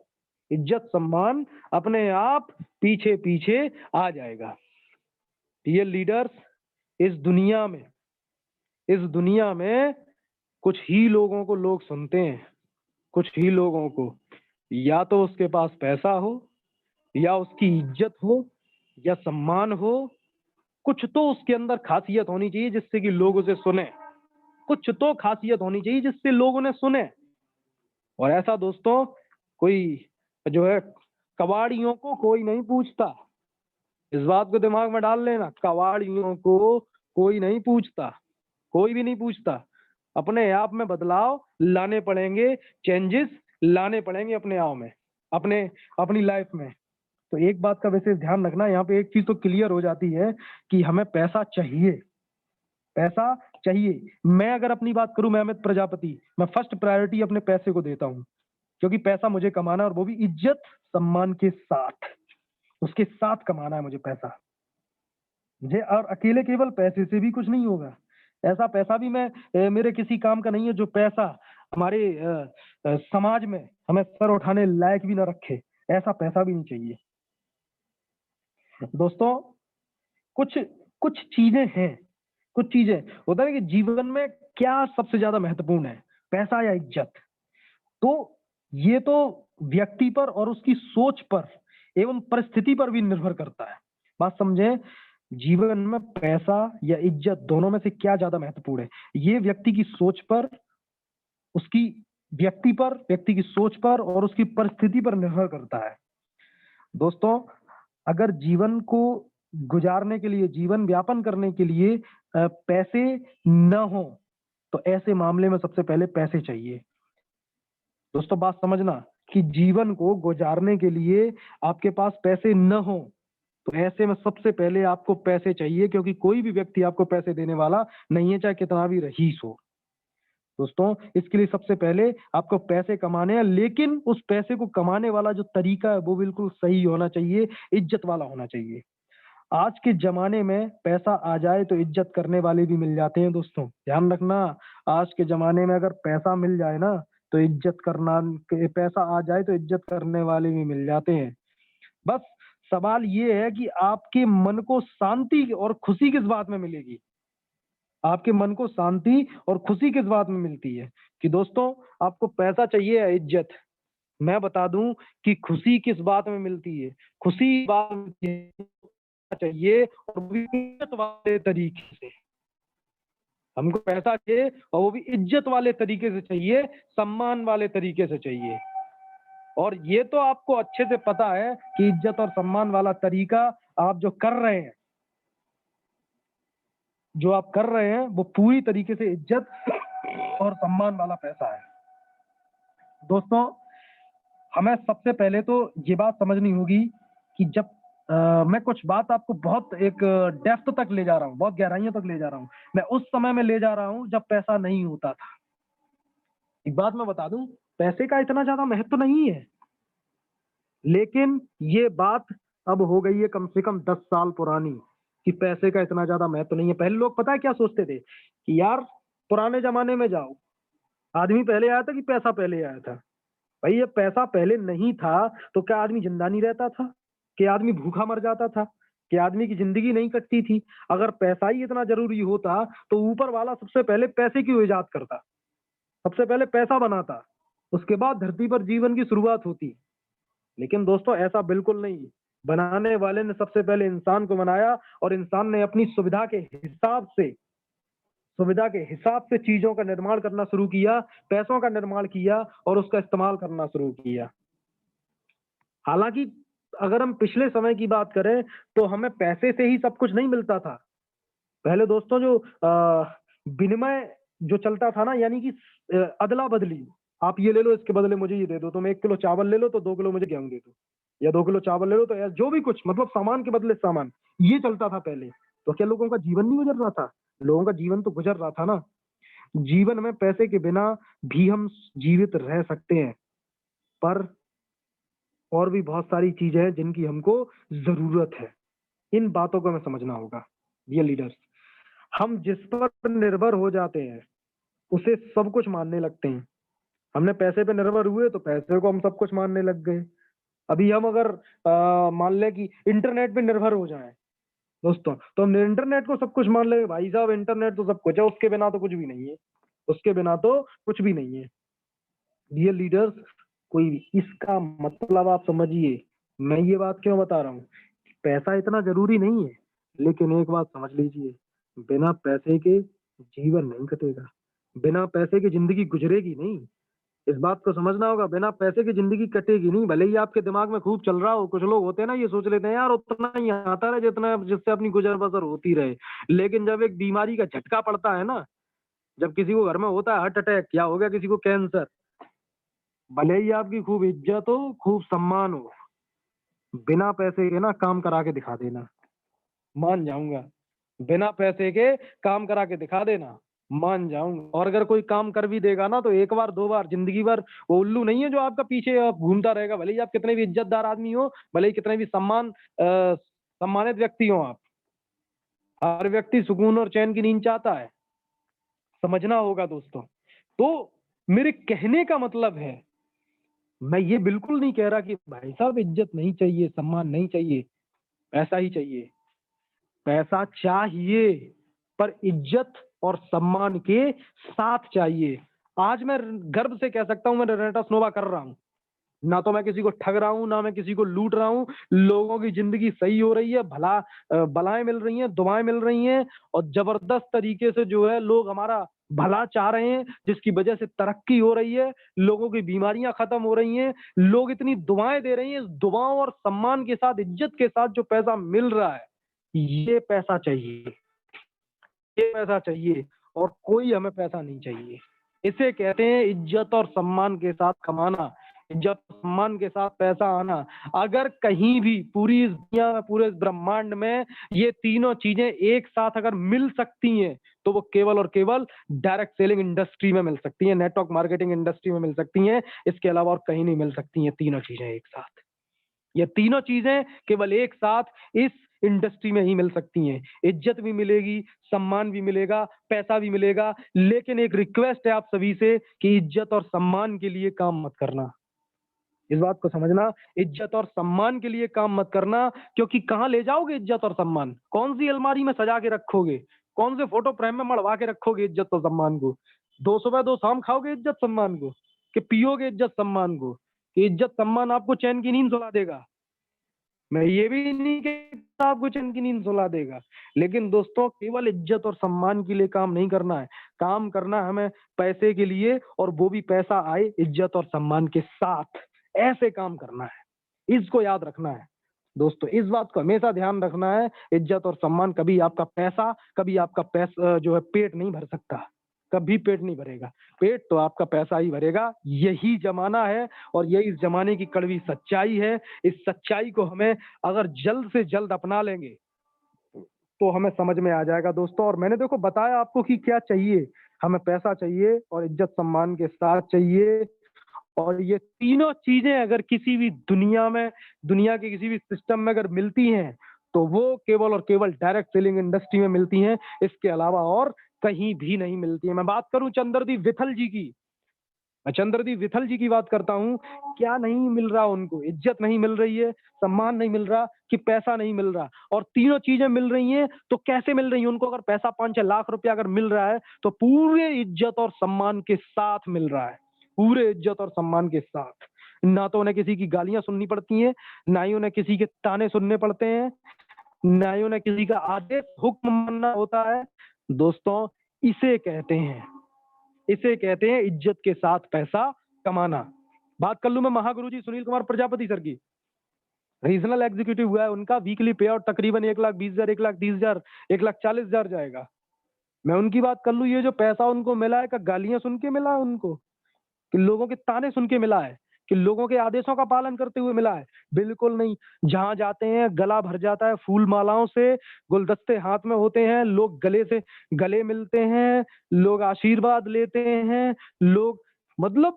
इज्जत सम्मान अपने आप पीछे पीछे आ जाएगा। डियर लीडर्स, इस दुनिया में कुछ ही लोगों को लोग सुनते हैं, कुछ ही लोगों को, या तो उसके पास पैसा हो, या उसकी इज्जत हो, या सम्मान हो, कुछ तो उसके अंदर खासियत होनी चाहिए जिससे कि लोग उसे सुने, कुछ तो खासियत होनी चाहिए जिससे लोग उन्हें सुने। और ऐसा दोस्तों कोई जो है, कबाड़ियों को कोई नहीं पूछता, इस बात को दिमाग में डाल लेना, कबाड़ियों को कोई नहीं पूछता, कोई भी नहीं पूछता। अपने आप में बदलाव लाने पड़ेंगे, चेंजेस लाने पड़ेंगे अपने आप में, अपनी लाइफ में। तो एक बात का विशेष ध्यान रखना, यहाँ पे एक चीज तो क्लियर हो जाती है कि हमें पैसा चाहिए, पैसा चाहिए। मैं अगर अपनी बात करूं, मैं अमित प्रजापति, मैं फर्स्ट प्रायोरिटी अपने पैसे को देता हूं, क्योंकि पैसा मुझे कमाना है, और वो भी इज्जत सम्मान के साथ, उसके साथ कमाना है मुझे पैसा। मुझे और अकेले केवल पैसे से भी कुछ नहीं होगा, ऐसा पैसा भी मेरे किसी काम का नहीं है जो पैसा हमारे समाज में हमें सर उठाने लायक भी ना रखे, ऐसा पैसा भी नहीं चाहिए। दोस्तों कुछ कुछ चीजें हैं, कुछ चीजें होता है कि जीवन में क्या सबसे ज्यादा महत्वपूर्ण है, पैसा या इज्जत। तो ये तो व्यक्ति पर और उसकी सोच पर एवं परिस्थिति पर भी निर्भर करता है। बात समझे, जीवन में पैसा या इज्जत दोनों में से क्या ज्यादा महत्वपूर्ण है, ये व्यक्ति की सोच पर, उसकी व्यक्ति की सोच पर और उसकी परिस्थिति पर निर्भर करता है। दोस्तों अगर जीवन को गुजारने के लिए, जीवन व्यापन करने के लिए पैसे न हो, तो ऐसे मामले में सबसे पहले पैसे चाहिए। दोस्तों बात समझना कि जीवन को गुजारने के लिए आपके पास पैसे न हो, तो ऐसे में सबसे पहले आपको पैसे चाहिए, क्योंकि कोई भी व्यक्ति आपको पैसे देने वाला नहीं है, चाहे कितना भी रईस हो। दोस्तों इसके लिए सबसे पहले आपको पैसे कमाने हैं, लेकिन उस पैसे को कमाने वाला जो तरीका है वो बिल्कुल सही होना चाहिए, इज्जत वाला होना चाहिए। आज के जमाने में पैसा आ जाए तो इज्जत करने वाले भी मिल जाते हैं। दोस्तों ध्यान रखना, आज के जमाने में अगर पैसा मिल जाए ना तो पैसा आ जाए तो इज्जत करने वाले भी मिल जाते हैं। बस सवाल ये है कि आपके मन को शांति और खुशी किस बात में मिलेगी, आपके मन को शांति और खुशी किस बात में मिलती है। कि दोस्तों आपको पैसा चाहिए या इज्जत, मैं बता दूं कि खुशी किस बात में मिलती है, खुशी बात में चाहिए, और वो भी इज्जत वाले तरीके से। हमको पैसा चाहिए और वो भी इज्जत वाले तरीके से चाहिए, सम्मान वाले तरीके से चाहिए। और ये तो आपको अच्छे से पता है कि इज्जत और सम्मान वाला तरीका आप जो कर रहे हैं, वो पूरी तरीके से इज्जत और सम्मान वाला पैसा है। दोस्तों हमें सबसे पहले तो ये बात समझनी होगी कि जब मैं कुछ बात आपको बहुत एक डेप्थ तक ले जा रहा हूँ, बहुत गहराइयों तक ले जा रहा हूँ, मैं उस समय में ले जा रहा हूँ जब पैसा नहीं होता था। एक बात मैं बता दूं, पैसे का इतना ज्यादा महत्व नहीं है, लेकिन ये बात अब हो गई है कम से कम 10 साल पुरानी कि पैसे का इतना ज्यादा महत्व नहीं है। पहले लोग पता है क्या सोचते थे कि यार पुराने जमाने में जाओ, आदमी पहले आया था कि पैसा पहले आया था। भाई ये पैसा पहले नहीं था तो क्या आदमी जिंदा नहीं रहता था, क्या आदमी भूखा मर जाता था, क्या आदमी की जिंदगी नहीं कटती थी? अगर पैसा ही इतना जरूरी होता तो ऊपर वाला सबसे पहले पैसे की इजाद करता, सबसे पहले पैसा बनाता, उसके बाद धरती पर जीवन की शुरुआत होती। लेकिन दोस्तों ऐसा बिल्कुल नहीं, बनाने वाले ने सबसे पहले इंसान को बनाया, और इंसान ने अपनी सुविधा के हिसाब से चीजों का निर्माण करना शुरू किया, पैसों का निर्माण किया और उसका इस्तेमाल करना शुरू किया। हालांकि अगर हम पिछले समय की बात करें तो हमें पैसे से ही सब कुछ नहीं मिलता था। पहले दोस्तों जो विनिमय जो चलता था ना, यानी कि अदला बदली, आप ये ले लो इसके बदले मुझे ये दे दो, तुम 1 किलो चावल ले लो तो 2 किलो मुझे गेहूं दे दो, या 2 किलो चावल ले लो तो जो भी कुछ, मतलब सामान के बदले सामान, ये चलता था पहले। तो क्या लोगों का जीवन नहीं गुजर रहा था? लोगों का जीवन तो गुजर रहा था ना। जीवन में पैसे के बिना भी हम जीवित रह सकते हैं, पर और भी बहुत सारी चीजें हैं जिनकी हमको जरूरत है। इन बातों को हमें समझना होगा डियर लीडर्स। हम जिस पर निर्भर हो जाते हैं उसे सब कुछ मानने लगते हैं। हमने पैसे पे निर्भर हुए तो पैसे को हम सब कुछ मानने लग गए। अभी हम अगर मान लें कि इंटरनेट पे निर्भर हो जाएं दोस्तों, तो हम इंटरनेट को सब कुछ मान लेंगे। भाई साहब इंटरनेट तो सब कुछ है, उसके बिना तो कुछ भी नहीं है, उसके बिना तो कुछ भी नहीं है। डियर लीडर्स, कोई भी इसका मतलब आप समझिए। मैं ये बात क्यों बता रहा हूँ, पैसा इतना जरूरी नहीं है, लेकिन एक बात समझ लीजिए, बिना पैसे के जीवन नहीं कटेगा, बिना पैसे की जिंदगी गुजरेगी नहीं। इस बात को समझना होगा, बिना पैसे की जिंदगी कटेगी नहीं। भले ही आपके दिमाग में खूब चल रहा हो, कुछ लोग होते हैं ना ये सोच लेते हैं यार उतना ही आता रहे जितना जिससे अपनी गुजर बसर होती रहे। लेकिन जब एक बीमारी का झटका पड़ता है ना, जब किसी को घर में होता है हार्ट अटैक या हो गया किसी को कैंसर, भले ही आपकी खूब इज्जत हो, खूब सम्मान हो, बिना पैसे के ना काम करा के दिखा देना, मान जाऊंगा। बिना पैसे के काम करा के दिखा देना, मान जाऊंगा। और अगर कोई काम कर भी देगा ना तो एक बार दो बार, जिंदगी भर वो उल्लू नहीं है जो आपका पीछे घूमता रहेगा। भले ही आप कितने भी इज्जतदार आदमी हो, भले ही कितने भी सम्मानित व्यक्ति हो आप, हर व्यक्ति सुकून और चैन की नींद चाहता है, समझना होगा दोस्तों। तो मेरे कहने का मतलब है, मैं ये बिल्कुल नहीं कह रहा कि भाई साहब इज्जत नहीं चाहिए, सम्मान नहीं चाहिए, पैसा ही चाहिए। पैसा चाहिए पर इज्जत और सम्मान के साथ चाहिए। आज मैं गर्व से कह सकता हूं मैं रेनेटा स्नोवा कर रहा हूं, ना तो मैं किसी को ठग रहा हूं, ना मैं किसी को लूट रहा हूं। लोगों की जिंदगी सही हो रही है, भलाएं मिल रही हैं, दुआएं मिल रही हैं, और जबरदस्त तरीके से जो है लोग हमारा भला चाह रहे हैं, जिसकी वजह से तरक्की हो रही है, लोगों की बीमारियां खत्म हो रही हैं, लोग इतनी दुआएं दे रही हैं। इस दुआओं और सम्मान के साथ, इज्जत के साथ जो पैसा मिल रहा है, ये पैसा चाहिए, ये पैसा चाहिए, और कोई हमें पैसा नहीं चाहिए। इसे कहते हैं इज्जत और सम्मान के साथ कमाना, इज्जत और सम्मान के साथ पैसा आना। अगर कहीं भी पूरी इस दुनिया में, पूरे इस ब्रह्मांड में ये तीनों चीजें एक साथ अगर मिल सकती हैं तो वो केवल और केवल डायरेक्ट सेलिंग इंडस्ट्री में मिल सकती हैं, नेटवर्क मार्केटिंग इंडस्ट्री में मिल सकती हैं। इसके अलावा और कहीं नहीं मिल सकती हैं तीनों चीजें एक साथ। ये तीनों चीजें केवल एक साथ इस इंडस्ट्री में ही मिल सकती हैं। इज्जत भी मिलेगी, सम्मान भी मिलेगा, पैसा भी मिलेगा। लेकिन एक रिक्वेस्ट है आप सभी से कि इज्जत और सम्मान के लिए काम मत करना। इस बात को समझना, इज्जत और सम्मान के लिए काम मत करना। क्योंकि कहाँ ले जाओगे इज्जत और सम्मान? कौन सी अलमारी में सजा के रखोगे? कौन से फोटो फ्रेम में मढ़वा के रखोगे इज्जत और सम्मान को? दो सुबह दो शाम खाओगे इज्जत सम्मान को, कि पियोगे इज्जत सम्मान को, कि इज्जत सम्मान आपको चैन की नींद सुला देगा? मैं ये भी नहीं कहता आपको चैन की नींद सुला देगा, लेकिन दोस्तों केवल इज्जत और सम्मान के लिए काम नहीं करना है। काम करना है हमें पैसे के लिए, और वो भी पैसा आए इज्जत और सम्मान के साथ। ऐसे काम करना है, इसको याद रखना है दोस्तों। इस बात को हमेशा ध्यान रखना है, इज्जत और सम्मान कभी आपका पैसा, कभी आपका पैसा जो है पेट नहीं भर सकता, कभी पेट नहीं भरेगा। पेट तो आपका पैसा ही भरेगा। यही जमाना है, और यही इस जमाने की कड़वी सच्चाई है। इस सच्चाई को हमें अगर जल्द से जल्द अपना लेंगे तो हमें समझ में आ जाएगा दोस्तों। और मैंने देखो बताया आपको कि क्या चाहिए, हमें पैसा चाहिए और इज्जत सम्मान के साथ चाहिए। और ये तीनों चीजें अगर किसी भी दुनिया में, दुनिया के किसी भी सिस्टम में अगर मिलती हैं तो वो केवल और केवल डायरेक्ट सेलिंग इंडस्ट्री में मिलती हैं। इसके अलावा और कहीं भी नहीं मिलती है। मैं बात करूं चंद्रदीप विथल जी की, मैं चंद्रदीप विथल जी की बात करता हूं। क्या नहीं मिल रहा उनको? इज्जत नहीं मिल रही है, सम्मान नहीं मिल रहा, कि पैसा नहीं मिल रहा। और तीनों चीजें मिल रही हैं तो कैसे मिल रही हैं उनको? अगर पैसा 5-6 लाख रुपया अगर मिल रहा है तो पूरे इज्जत और सम्मान के साथ मिल रहा है, पूरे इज्जत और सम्मान के साथ। ना तो उन्हें किसी की गालियां सुननी पड़ती हैं, ना ही उन्हें किसी के ताने सुनने पड़ते हैं, ना ही उन्हें किसी का आदेश हुक्म मानना होता है। दोस्तों इसे कहते हैं, इसे कहते हैं इज्जत के साथ पैसा कमाना। बात कर लूं मैं महागुरु जी सुनील कुमार प्रजापति सर की, रीजनल एग्जीक्यूटिव हुआ है, उनका वीकली पे आउट तकरीबन 1,20,000, 1,30,000, 1,40,000 जाएगा। मैं उनकी बात कर लूं, ये जो पैसा उनको मिला है, क्या गालियां सुन के मिला है उनको, कि लोगों के ताने सुन के मिला है, कि लोगों के आदेशों का पालन करते हुए मिला है? बिल्कुल नहीं। जहां जाते हैं गला भर जाता है फूल मालाओं से, गुलदस्ते हाथ में होते हैं, लोग गले से गले मिलते हैं, लोग आशीर्वाद लेते हैं, लोग, मतलब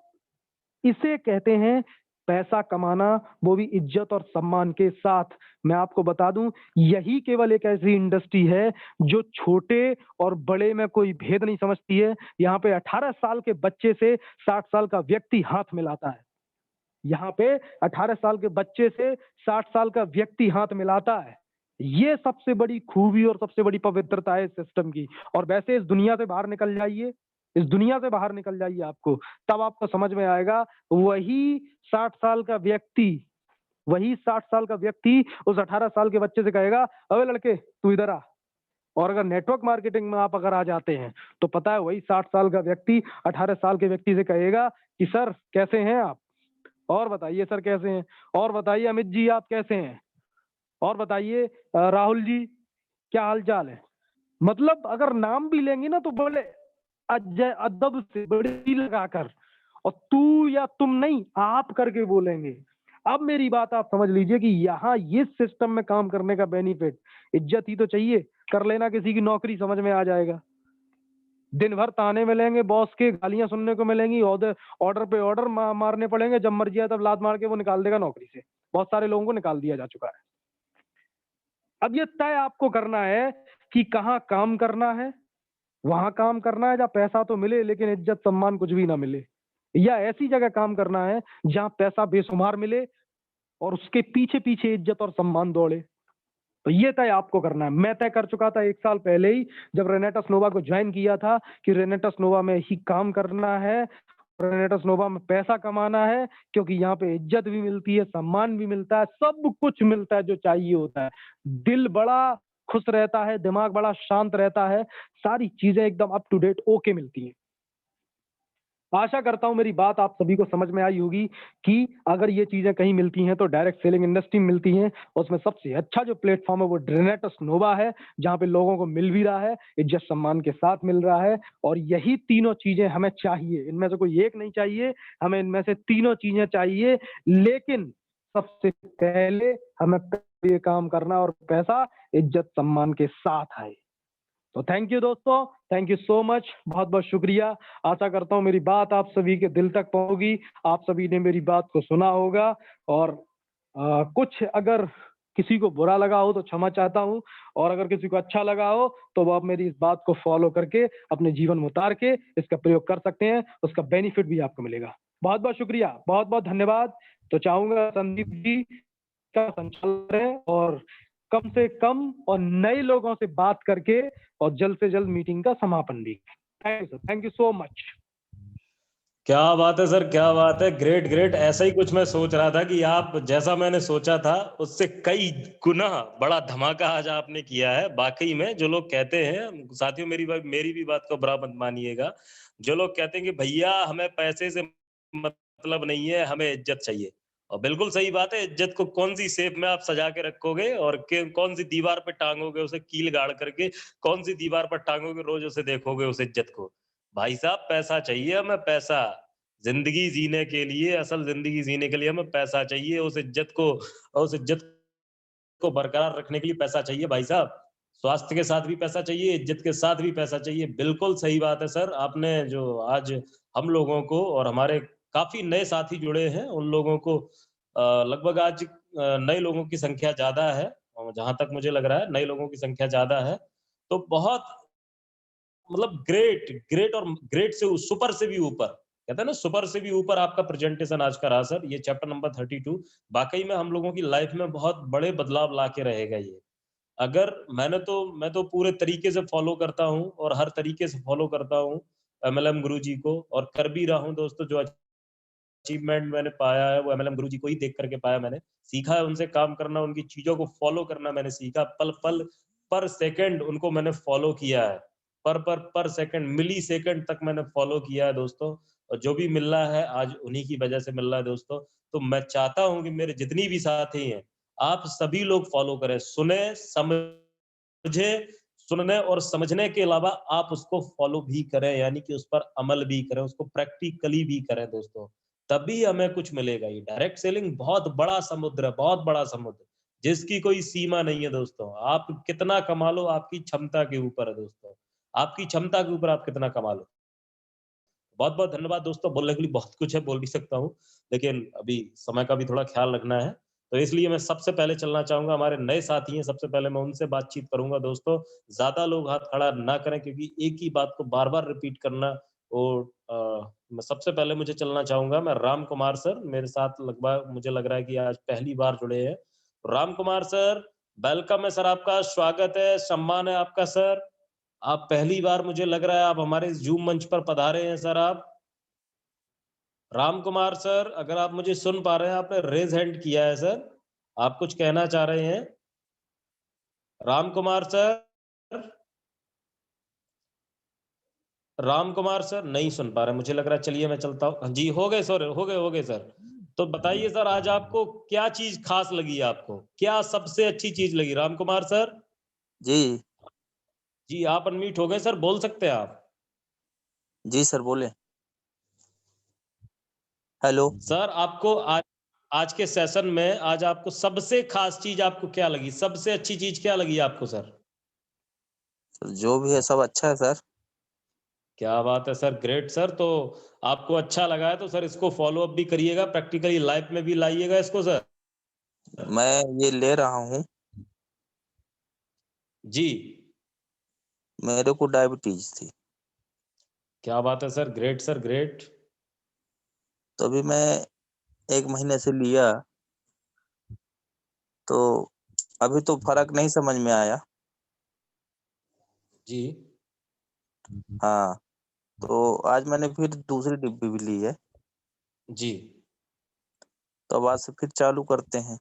इसे कहते हैं पैसा कमाना, वो भी इज्जत और सम्मान के साथ। मैं आपको बता दूं, यही केवल एक ऐसी इंडस्ट्री है जो छोटे और बड़े में कोई भेद नहीं समझती है। यहाँ पे 18 साल के बच्चे से 60 साल का व्यक्ति हाथ मिलाता है। यहाँ पे 18 साल के बच्चे से 60 साल का व्यक्ति हाथ मिलाता है। ये सबसे बड़ी खूबी और सबसे बड़ी पवित्रता है इस सिस्टम की। और वैसे इस दुनिया से बाहर निकल जाइए, इस दुनिया से बाहर निकल जाइए आपको, तब आपको समझ में आएगा। वही 60 साल का व्यक्ति, वही 60 साल का व्यक्ति उस 18 साल के बच्चे से कहेगा, अबे लड़के तू इधर आ। और अगर नेटवर्क मार्केटिंग में आप अगर आ जाते हैं तो पता है वही 60 साल का व्यक्ति 18 साल के व्यक्ति से कहेगा कि सर कैसे हैं आप, और बताइए सर कैसे हैं, और बताइए अमित जी आप कैसे हैं, और बताइए राहुल जी क्या हाल चाल है। मतलब अगर नाम भी लेंगे ना तो बड़े अदब से, बड़ी लगाकर, और तू या तुम नहीं आप करके बोलेंगे। अब मेरी बात आप समझ लीजिए कि यहाँ इस सिस्टम में काम करने का बेनिफिट, इज्जत ही तो चाहिए। कर लेना किसी की नौकरी, समझ में आ जाएगा। दिन भर ताने मिलेंगे, बॉस के गालियां सुनने को मिलेंगी, ऑर्डर पे ऑर्डर मारने पड़ेंगे, जब मर्जी आए तब लात मार के वो निकाल देगा नौकरी से। बहुत सारे लोगों को निकाल दिया जा चुका है। अब ये तय आपको करना है कि कहाँ काम करना है। वहां काम करना है जहाँ पैसा तो मिले लेकिन इज्जत सम्मान कुछ भी ना मिले, या ऐसी जगह काम करना है जहाँ पैसा बेशुमार मिले और उसके पीछे पीछे इज्जत और सम्मान दौड़े। तो ये तय आपको करना है। मैं तय कर चुका था 1 साल पहले ही, जब रेनेटस नोवा को ज्वाइन किया था, कि रेनेटस नोवा में ही काम करना है, रेनेटस नोवा में पैसा कमाना है, क्योंकि यहाँ पे इज्जत भी मिलती है, सम्मान भी मिलता है, सब कुछ मिलता है जो चाहिए होता है। दिल बड़ा खुश रहता है, दिमाग बड़ा शांत रहता है, सारी चीजें एकदम अप टू डेट ओके मिलती हैं। आशा करता हूं मेरी बात आप सभी को समझ में आई होगी कि अगर ये चीजें कहीं मिलती हैं तो डायरेक्ट सेलिंग इंडस्ट्री में मिलती हैं। उसमें सबसे अच्छा जो प्लेटफॉर्म है वो रेनेटस नोवा है, जहां पे लोगों को मिल भी रहा है, इज्जत सम्मान के साथ मिल रहा है। और यही तीनों चीजें हमें चाहिए, इनमें से कोई एक नहीं चाहिए, हमें इनमें से तीनों चीजें चाहिए। लेकिन सबसे पहले हमें ये काम करना और पैसा इज्जत सम्मान के साथ आए। तो थैंक यू दोस्तों, थैंक यू सो मच, बहुत बहुत शुक्रिया। आशा करता हूँ मेरी बात आप सभी के दिल तक पहुंची, आप सभी ने मेरी बात को सुना होगा। और कुछ अगर किसी को बुरा लगा हो तो क्षमा चाहता हूँ, और अगर किसी को अच्छा लगा हो तो वो आप मेरी इस बात को फॉलो करके अपने जीवन में उतार के इसका प्रयोग कर सकते हैं, उसका बेनिफिट भी आपको मिलेगा। बहुत बहुत शुक्रिया, बहुत बहुत धन्यवाद। तो चाहूंगा संदीप जी का संचालन करें और कम से कम और नए लोगों से बात करके और जल्द से जल्द मीटिंग का समापन भी। Thank you so much. क्या बात है सर, क्या बात है, ग्रेट ग्रेट। ऐसा ही कुछ मैं सोच रहा था कि आप जैसा मैंने सोचा था उससे कई गुना बड़ा धमाका आज आपने किया है। वाकई में जो लोग कहते हैं, साथियों मेरी भी बात को बुरा मत मानिएगा, जो लोग कहते हैं कि भैया हमें पैसे से मतलब नहीं है, हमें इज्जत चाहिए, और बिल्कुल सही बात है। इज्जत को कौन सी शेप में आप सजा के रखोगे और कौन सी दीवार पे टांगोगे उसे, कील गाड़ करके कौन सी दीवार पर टांगोगे, रोज उसे देखोगे उस इज्जत को। भाई साहब पैसा चाहिए हमें, पैसा। जिंदगी जीने के लिए, असल जिंदगी जीने के लिए हमें पैसा चाहिए। उस इज्जत को बरकरार रखने के लिए पैसा चाहिए भाई साहब। स्वास्थ्य के साथ भी पैसा चाहिए, इज्जत के साथ भी पैसा चाहिए। बिल्कुल सही बात है सर। आपने जो आज हम लोगों को, और हमारे काफी नए साथी जुड़े हैं, उन लोगों को लगभग आज नए लोगों की संख्या ज्यादा है, और जहां तक मुझे लग रहा है नए लोगों की संख्या ज्यादा है। तो बहुत मतलब ग्रेट ग्रेट, और ग्रेट से सुपर से भी ऊपर, कहते हैं ना, सुपर से भी ऊपर आपका प्रेजेंटेशन आज का रहा सर। ये चैप्टर नंबर 32 वाकई में हम लोगों की लाइफ में बहुत बड़े बदलाव ला के रहेगा ये। अगर मैं तो पूरे तरीके से फॉलो करता हूँ, और हर तरीके से फॉलो करता हूँ एमएलएम गुरुजी को, और कर भी रहा हूँ दोस्तों। जो अचीवमेंट मैंने पाया है वो एमएलएम गुरुजी को ही देख करके पाया। मैंने सीखा है उनसे काम करना, उनकी चीजों को फॉलो करना मैंने सीखा। पल पल पर सेकंड उनको मैंने फॉलो किया है, पर सेकंड, मिली सेकंड तक मैंने फॉलो किया है दोस्तों। और जो भी मिल रहा है आज उन्हीं की वजह से मिल रहा है दोस्तों। तो मैं चाहता हूं कि मेरे जितनी भी साथी हैं, आप सभी लोग फॉलो करें, सुने समझे, सुनने और समझने के अलावा आप उसको फॉलो भी करें, यानी कि उस पर अमल भी करें, उसको प्रैक्टिकली भी करें दोस्तों। तभी हमें कुछ मिलेगा। ये डायरेक्ट सेलिंग बहुत बड़ा समुद्र है, बहुत बड़ा समुद्र, जिसकी कोई सीमा नहीं है दोस्तों। आप कितना कमा लो आपकी क्षमता के ऊपर है दोस्तों, आपकी क्षमता के ऊपर आप कितना कमा लो। बहुत बहुत धन्यवाद दोस्तों। बोलने के लिए बहुत कुछ है, बोल भी सकता हूँ, लेकिन अभी समय का भी थोड़ा ख्याल रखना है। तो इसलिए मैं सबसे पहले चलना चाहूंगा, हमारे नए साथी हैं, सबसे पहले मैं उनसे बातचीत करूंगा दोस्तों। ज्यादा लोग हाथ खड़ा ना करें, क्योंकि एक ही बात को बार बार रिपीट करना, और मैं सबसे पहले मुझे चलना चाहूंगा, मैं राम कुमार सर मेरे साथ लगभग मुझे लग रहा है कि आज पहली बार जुड़े हैं। राम कुमार सर, वेलकम है सर, आपका स्वागत है, सम्मान है आपका सर। आप पहली बार मुझे लग रहा है आप हमारे इस जूम मंच पर पधारे हैं सर। आप राम कुमार सर, अगर आप मुझे सुन पा रहे हैं, आपने रेज हैंड किया है सर, आप कुछ कहना चाह रहे हैं? राम कुमार सर, राम कुमार सर नहीं सुन पा रहे, मुझे लग रहा है। चलिए मैं चलता हूँ। जी हो गए सर, हो गए सर। तो बताइए सर, आज आपको क्या चीज खास लगी? आपको क्या सबसे अच्छी चीज लगी राम कुमार सर? जी, जी आप अनम्यूट हो गए सर, बोल सकते हैं आप। जी सर बोले। हेलो। सर आपको आज आज के सेशन में आज आपको सबसे खास चीज आपको क्या लगी? सबसे अच्छी चीज क्या लगी आपको सर? सर जो भी है सब अच्छा है सर। क्या बात है सर, ग्रेट सर। तो आपको अच्छा लगा है तो सर इसको फॉलो अप भी करिएगा, प्रैक्टिकली लाइफ में भी लाइएगा इसको सर। मैं ये ले रहा हूँ। जी मेरे को डायबिटीज थी, क्या बात है सर, ग्रेट सर, ग्रेट। तो अभी मैं 1 महीने से लिया, तो अभी तो फ़र्क नहीं समझ में आया। जी हाँ, तो आज मैंने फिर दूसरी डिब्बी भी ली है, जी तो अब आज से फिर चालू करते हैं।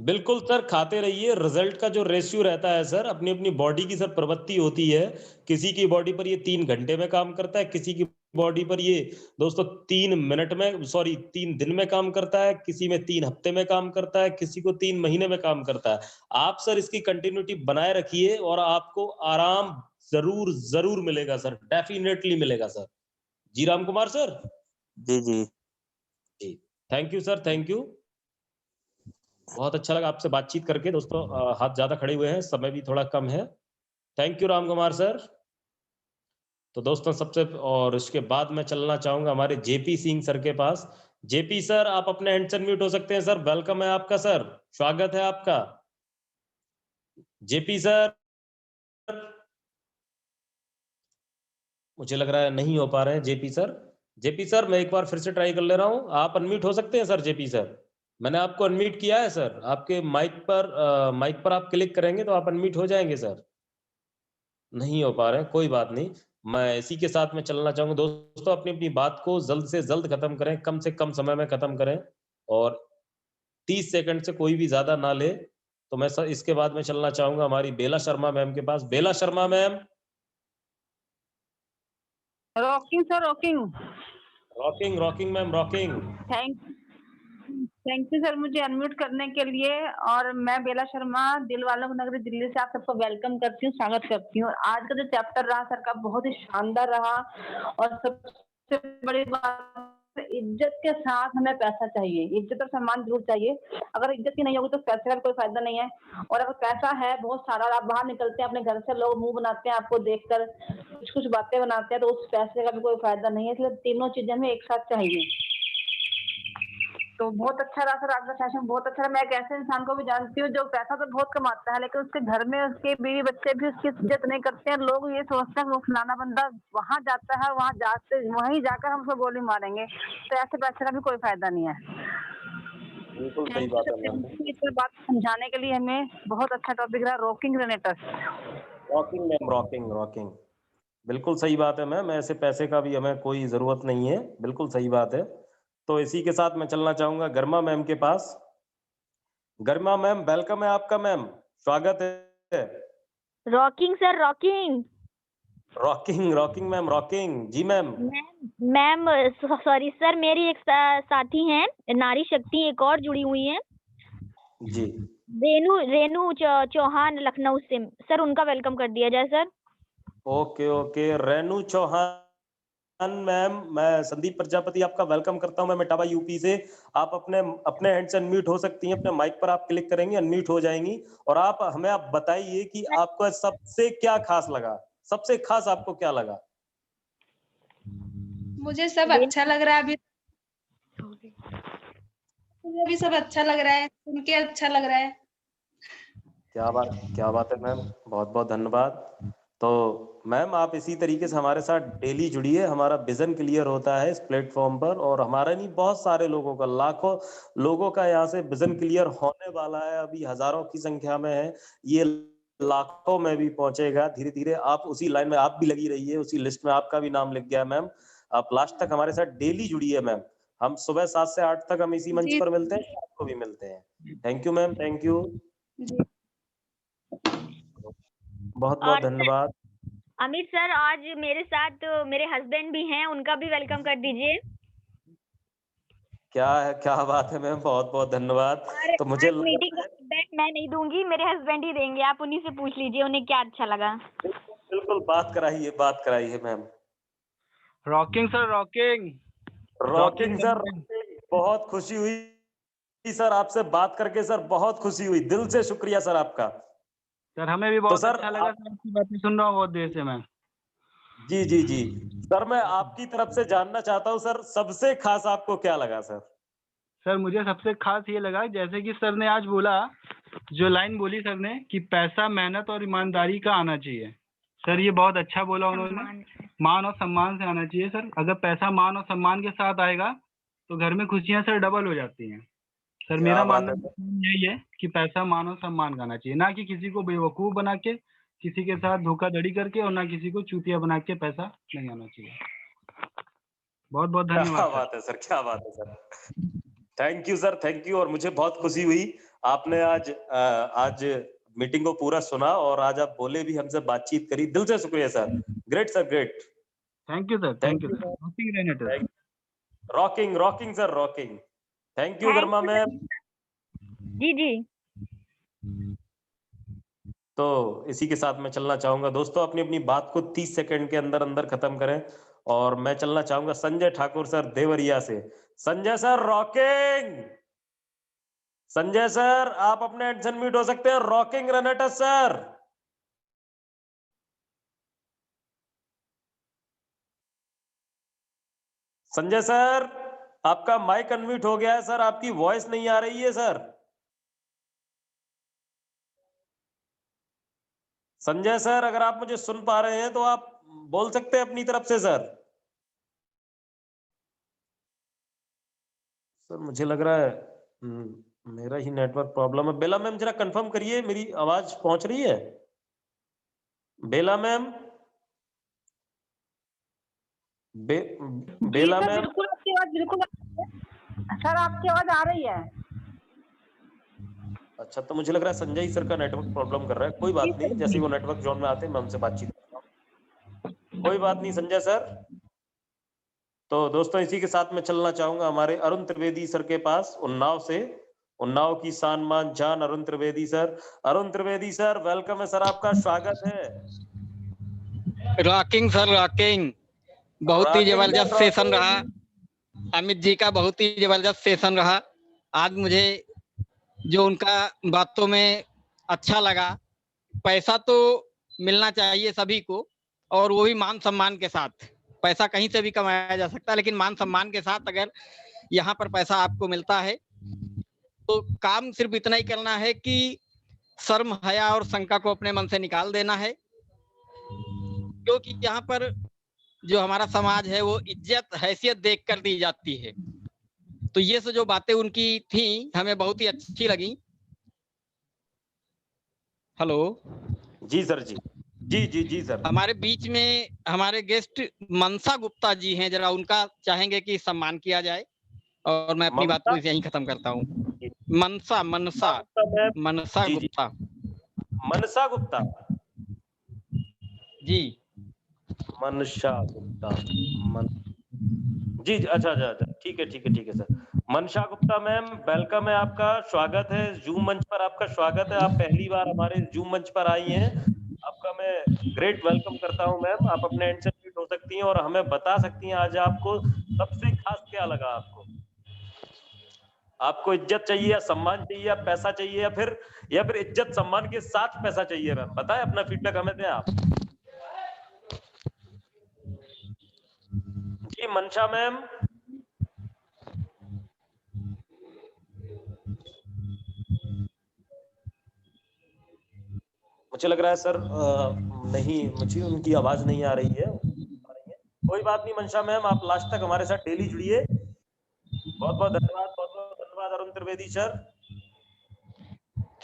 बिल्कुल सर, खाते रहिए। रिजल्ट का जो रेशियो रहता है सर, अपनी अपनी बॉडी की सर प्रवृत्ति होती है। किसी की बॉडी पर ये 3 घंटे में काम करता है, किसी की बॉडी पर ये दोस्तों 3 मिनट में, सॉरी 3 दिन में काम करता है, किसी में 3 हफ्ते में काम करता है, किसी को 3 महीने में काम करता है। आप सर इसकी कंटिन्यूटी बनाए रखिए और आपको आराम जरूर जरूर मिलेगा सर, डेफिनेटली मिलेगा सर। जी राम कुमार सर। जी, जी। जी thank you sir, thank you. बहुत अच्छा लगा आपसे बातचीत करके दोस्तों। हाथ ज्यादा खड़े हुए हैं, समय भी थोड़ा कम है। Thank you Ram Kumar sir. तो दोस्तों सबसे और इसके बाद मैं चलना चाहूंगा हमारे जेपी सिंह सर के पास। जेपी सर, आप अपने हैंड से अनम्यूट हो सकते हैं सर, वेलकम है आपका सर, स्वागत है आपका। जेपी सर, मुझे लग रहा है नहीं हो पा रहे हैं जेपी सर। जेपी सर मैं एक बार फिर से ट्राई कर ले रहा हूं, आप अनम्यूट हो सकते हैं सर जेपी सर। मैंने आपको अनम्यूट किया है सर, आपके माइक पर आप क्लिक करेंगे तो आप अनम्यूट हो जाएंगे सर। नहीं हो पा रहे हैं, कोई बात नहीं। मैं इसी के साथ में चलना चाहूंगा दोस्तों, अपनी अपनी बात को जल्द से जल्द खत्म करें, कम से कम समय में खत्म करें, और 30 सेकंड से कोई भी ज्यादा ना ले। तो मैं सर इसके बाद में चलना चाहूंगा हमारी बेला शर्मा मैम के पास। Bela Sharma ma'am. Rocking sir, rocking. Rocking rocking ma'am, rocking. Thank thank you sir मुझे अनम्यूट करने के लिए। और मैं बेला शर्मा दिल वालों को नगरी दिल्ली से आप सबको वेलकम करती हूँ, स्वागत करती हूँ। आज का जो चैप्टर रहा सर का बहुत ही शानदार रहा। और सबसे बड़ी बात, इज्जत के साथ हमें पैसा चाहिए, इज्जत और सम्मान जरूर चाहिए। अगर इज्जत की नहीं होगी तो पैसे का भी कोई फायदा नहीं है। और अगर पैसा है बहुत सारा और आप बाहर निकलते हैं अपने घर से, लोग मुंह बनाते हैं आपको देखकर, कुछ कुछ बातें बनाते हैं, तो उस पैसे का भी कोई फायदा नहीं है। इसलिए तीनों चीजें हमें एक साथ चाहिए। तो बहुत अच्छा रहा सर, आपका सेशन बहुत अच्छा रहा। मैं एक ऐसे इंसान को भी जानती हूँ जो पैसा तो बहुत कमाता है, लेकिन उसके घर में उसके बीवी बच्चे भी उसकी इज्जत नहीं करते हैं। लोग ये सोचते हैं कि वो फलाना बंदा वहां जाता है, वहीं जाकर हम उसको गोली मारेंगे। तो ऐसे पैसे का भी कोई फायदा नहीं है। बिल्कुल सही थैंक यू बात सर, है मैम। थैंक यू इस बात समझाने के लिए। हमें बहुत अच्छा टॉपिक रहा, रॉकिंग रेनेटर्स। Rocking ma'am, rocking rocking. बिल्कुल सही बात है मैम, ऐसे पैसे का भी हमें कोई जरूरत नहीं है, बिल्कुल सही बात है। तो इसी के साथ मैं चलना चाहूंगा गर्मा मैम के पास। गरिमा मैम, वेलकम है आपका मैम, स्वागत है। Rocking sir, rocking. Rocking rocking ma'am, rocking. जी मैम। मैम सॉरी सर, मेरी एक साथी हैं नारी शक्ति, एक और जुड़ी हुई हैं, जी रेनू रेनू चौहान लखनऊ से। सर उनका वेलकम कर दिया जाए sir. Okay okay, Renu Chauhan ma'am, मैं संदीप प्रजापति आपका वेलकम करता हूं, मैं मेटावा यूपी से। आप अपने अपने हैंड से अनम्यूट हो सकती हैं, अपने माइक पर आप क्लिक करेंगे, अनम्यूट हो जाएंगी। और आप बताइए कि आपको सबसे क्या खास लगा, सबसे खास आपको क्या लगा? मुझे सब अच्छा लग रहा है अभी। मुझे भी सब अच्छा लग रहा है, सुन के अच्छा लग रहा है। क्या बात है मैम, बहुत बहुत धन्यवाद। तो मैम आप इसी तरीके से हमारे साथ डेली जुड़िए, हमारा विजन क्लियर होता है इस प्लेटफॉर्म पर, और हमारा नहीं बहुत सारे लोगों का, लाखों लोगों का यहाँ से विजन क्लियर होने वाला है। अभी हजारों की संख्या में है, ये लाखों में भी पहुंचेगा धीरे धीरे। आप उसी लाइन में आप भी लगी रहिए, उसी लिस्ट में आपका भी नाम लिख गया मैम। आप लास्ट तक हमारे साथ डेली जुड़िए मैम। हम सुबह 7 से 8 तक हम इसी मंच जी पर मिलते हैं, शाम को भी मिलते हैं। Thank you ma'am, thank you, जी। बहुत बहुत और धन्यवाद। अमित सर, आज मेरे साथ मेरे हस्बैंड भी हैं, उनका भी वेलकम कर दीजिए। क्या बात है मैम, बहुत बहुत धन्यवाद। और तो मुझे आज लग मीटिंग रहा का है फीडबैक मैं नहीं दूंगी, मेरे हस्बैंड ही देंगे, आप उन्हीं से पूछ लीजिए उन्हें क्या अच्छा लगा। बिल्कुल बात कराइए ma'am. Rocking sir, rocking. Rocking sir, rocking. बहुत खुशी हुई सर आपसे बात करके, सर बहुत खुशी हुई, दिल से शुक्रिया सर आपका। सर हमें भी तो बहुत सर अच्छा लगा सर, आपकी बातें सुन रहा हूँ बहुत देर से मैं। जी जी जी सर, मैं आपकी तरफ से जानना चाहता हूँ सर, सबसे खास आपको क्या लगा सर? सर मुझे सबसे खास ये लगा, जैसे कि सर ने आज बोला, जो लाइन बोली सर ने कि पैसा मेहनत और ईमानदारी का आना चाहिए। सर ये बहुत अच्छा बोला उन्होंने, मान और सम्मान से आना चाहिए सर। अगर पैसा मान और सम्मान के साथ आएगा तो घर में खुशियां सर डबल हो जाती हैं। सर क्या मेरा बात मानना है सर, यही है कि पैसा मान और सम्मान का आना चाहिए, ना कि किसी को बेवकूफ बना के, किसी के साथ धोखाधड़ी करके, और ना किसी को चूतिया बना के पैसा नहीं आना चाहिए। बहुत बहुत क्या धन्यवाद सर। बात है सर, क्या बात है sir. Thank you sir, thank you. और मुझे बहुत खुशी हुई आपने आज मीटिंग को पूरा सुना, और आज आप बोले भी, हमसे बातचीत करी, दिल से शुक्रिया sir. Great sir, great. Thank you sir, thank thank you you sir. Sir, rocking रहने sir. Rocking rocking sir, rocking. Thank you thank Garma you ma'am. जी जी। तो इसी के साथ मैं चलना चाहूंगा दोस्तों, अपनी अपनी बात को 30 सेकंड के अंदर अंदर खत्म करें। और मैं चलना चाहूंगा संजय ठाकुर सर देवरिया से। Sanjay sir rocking. Sanjay sir आप अपने एंड से म्यूट हो सकते हैं। रॉकिंग रनटस सर। संजय सर आपका माइक अनम्यूट हो गया है सर, आपकी वॉइस नहीं आ रही है सर। संजय सर अगर आप मुझे सुन पा रहे हैं तो आप बोल सकते हैं अपनी तरफ से सर। सर मुझे लग रहा है मेरा ही नेटवर्क प्रॉब्लम है। बेला मैम जरा कंफर्म करिए, मेरी आवाज पहुंच रही है? बेला मैम, जी बेला सर, मैम। बिल्कुल आपकी आवाज बिल्कुल सर, आपकी आवाज आ रही है। अच्छा, तो मुझे लग रहा है संजय सर का नेटवर्क प्रॉब्लम कर रहा है। कोई जी बात सर नहीं, जैसे जी। वो नेटवर्क जोन में आते हैं मैं उनसे बातचीत करता हूँ। कोई बात नहीं संजय सर। तो दोस्तों इसी के साथ मैं चलना चाहूंगा हमारे अरुण त्रिवेदी सर के पास, उन्नाव से। उन्नाव की शान मान जान Arun Trivedi sir. Arun Trivedi sir welcome है सर, आपका स्वागत है। Rocking sir, rocking. बहुत ही रॉकिंग सर, जबरदस्त सेशन रहा। रॉकिंग। अमित जी का बहुत ही जबरदस्त सेशन रहा। आज मुझे जो उनका बातों में अच्छा लगा, पैसा तो मिलना चाहिए सभी को, और वो भी मान सम्मान के साथ। पैसा कहीं से भी कमाया जा सकता है, लेकिन मान सम्मान के साथ अगर यहाँ पर पैसा आपको मिलता है तो काम सिर्फ इतना ही करना है कि शर्म, हया और शंका को अपने मन से निकाल देना है। क्योंकि यहाँ पर जो हमारा समाज है वो इज्जत हैसियत देखकर दी जाती है। तो ये सब जो बातें उनकी थी हमें बहुत ही अच्छी लगी। हेलो, जी सर, जी जी जी जी सर। हमारे बीच में हमारे गेस्ट मनसा गुप्ता जी हैं, जरा उनका चाहेंगे कि सम्मान किया जाए, और मैं अपनी बात ममता को यहीं खत्म करता हूँ। मनसा मनसा मैम। मनसा जी जी, गुप्ता मनसा गुप्ता। जी। मनशा गुप्ता। मन जी जी, अच्छा अच्छा अच्छा, ठीक है ठीक है ठीक है सर। मनशा गुप्ता मैम वेलकम है, आपका स्वागत है जूम मंच पर, आपका स्वागत है। आप पहली बार हमारे जूम मंच पर आई हैं, आपका मैं ग्रेट वेलकम करता हूं मैम। आप अपने एंड से म्यूट हो सकती हैं और हमें बता सकती हैं आज आपको सबसे खास क्या लगा। आपको इज्जत चाहिए या सम्मान चाहिए या पैसा चाहिए, या फिर इज्जत सम्मान के साथ पैसा चाहिए मैम? बताएं, अपना फीडबैक हमें दें आप। जी मंशा मैम, मुझे लग रहा है सर नहीं, मुझे उनकी आवाज नहीं आ रही है। कोई बात नहीं मंशा मैम, आप लास्ट तक हमारे साथ डेली जुड़िए। बहुत बहुत धन्यवाद, बहुत बहुत धन्यवाद Arun Trivedi sir.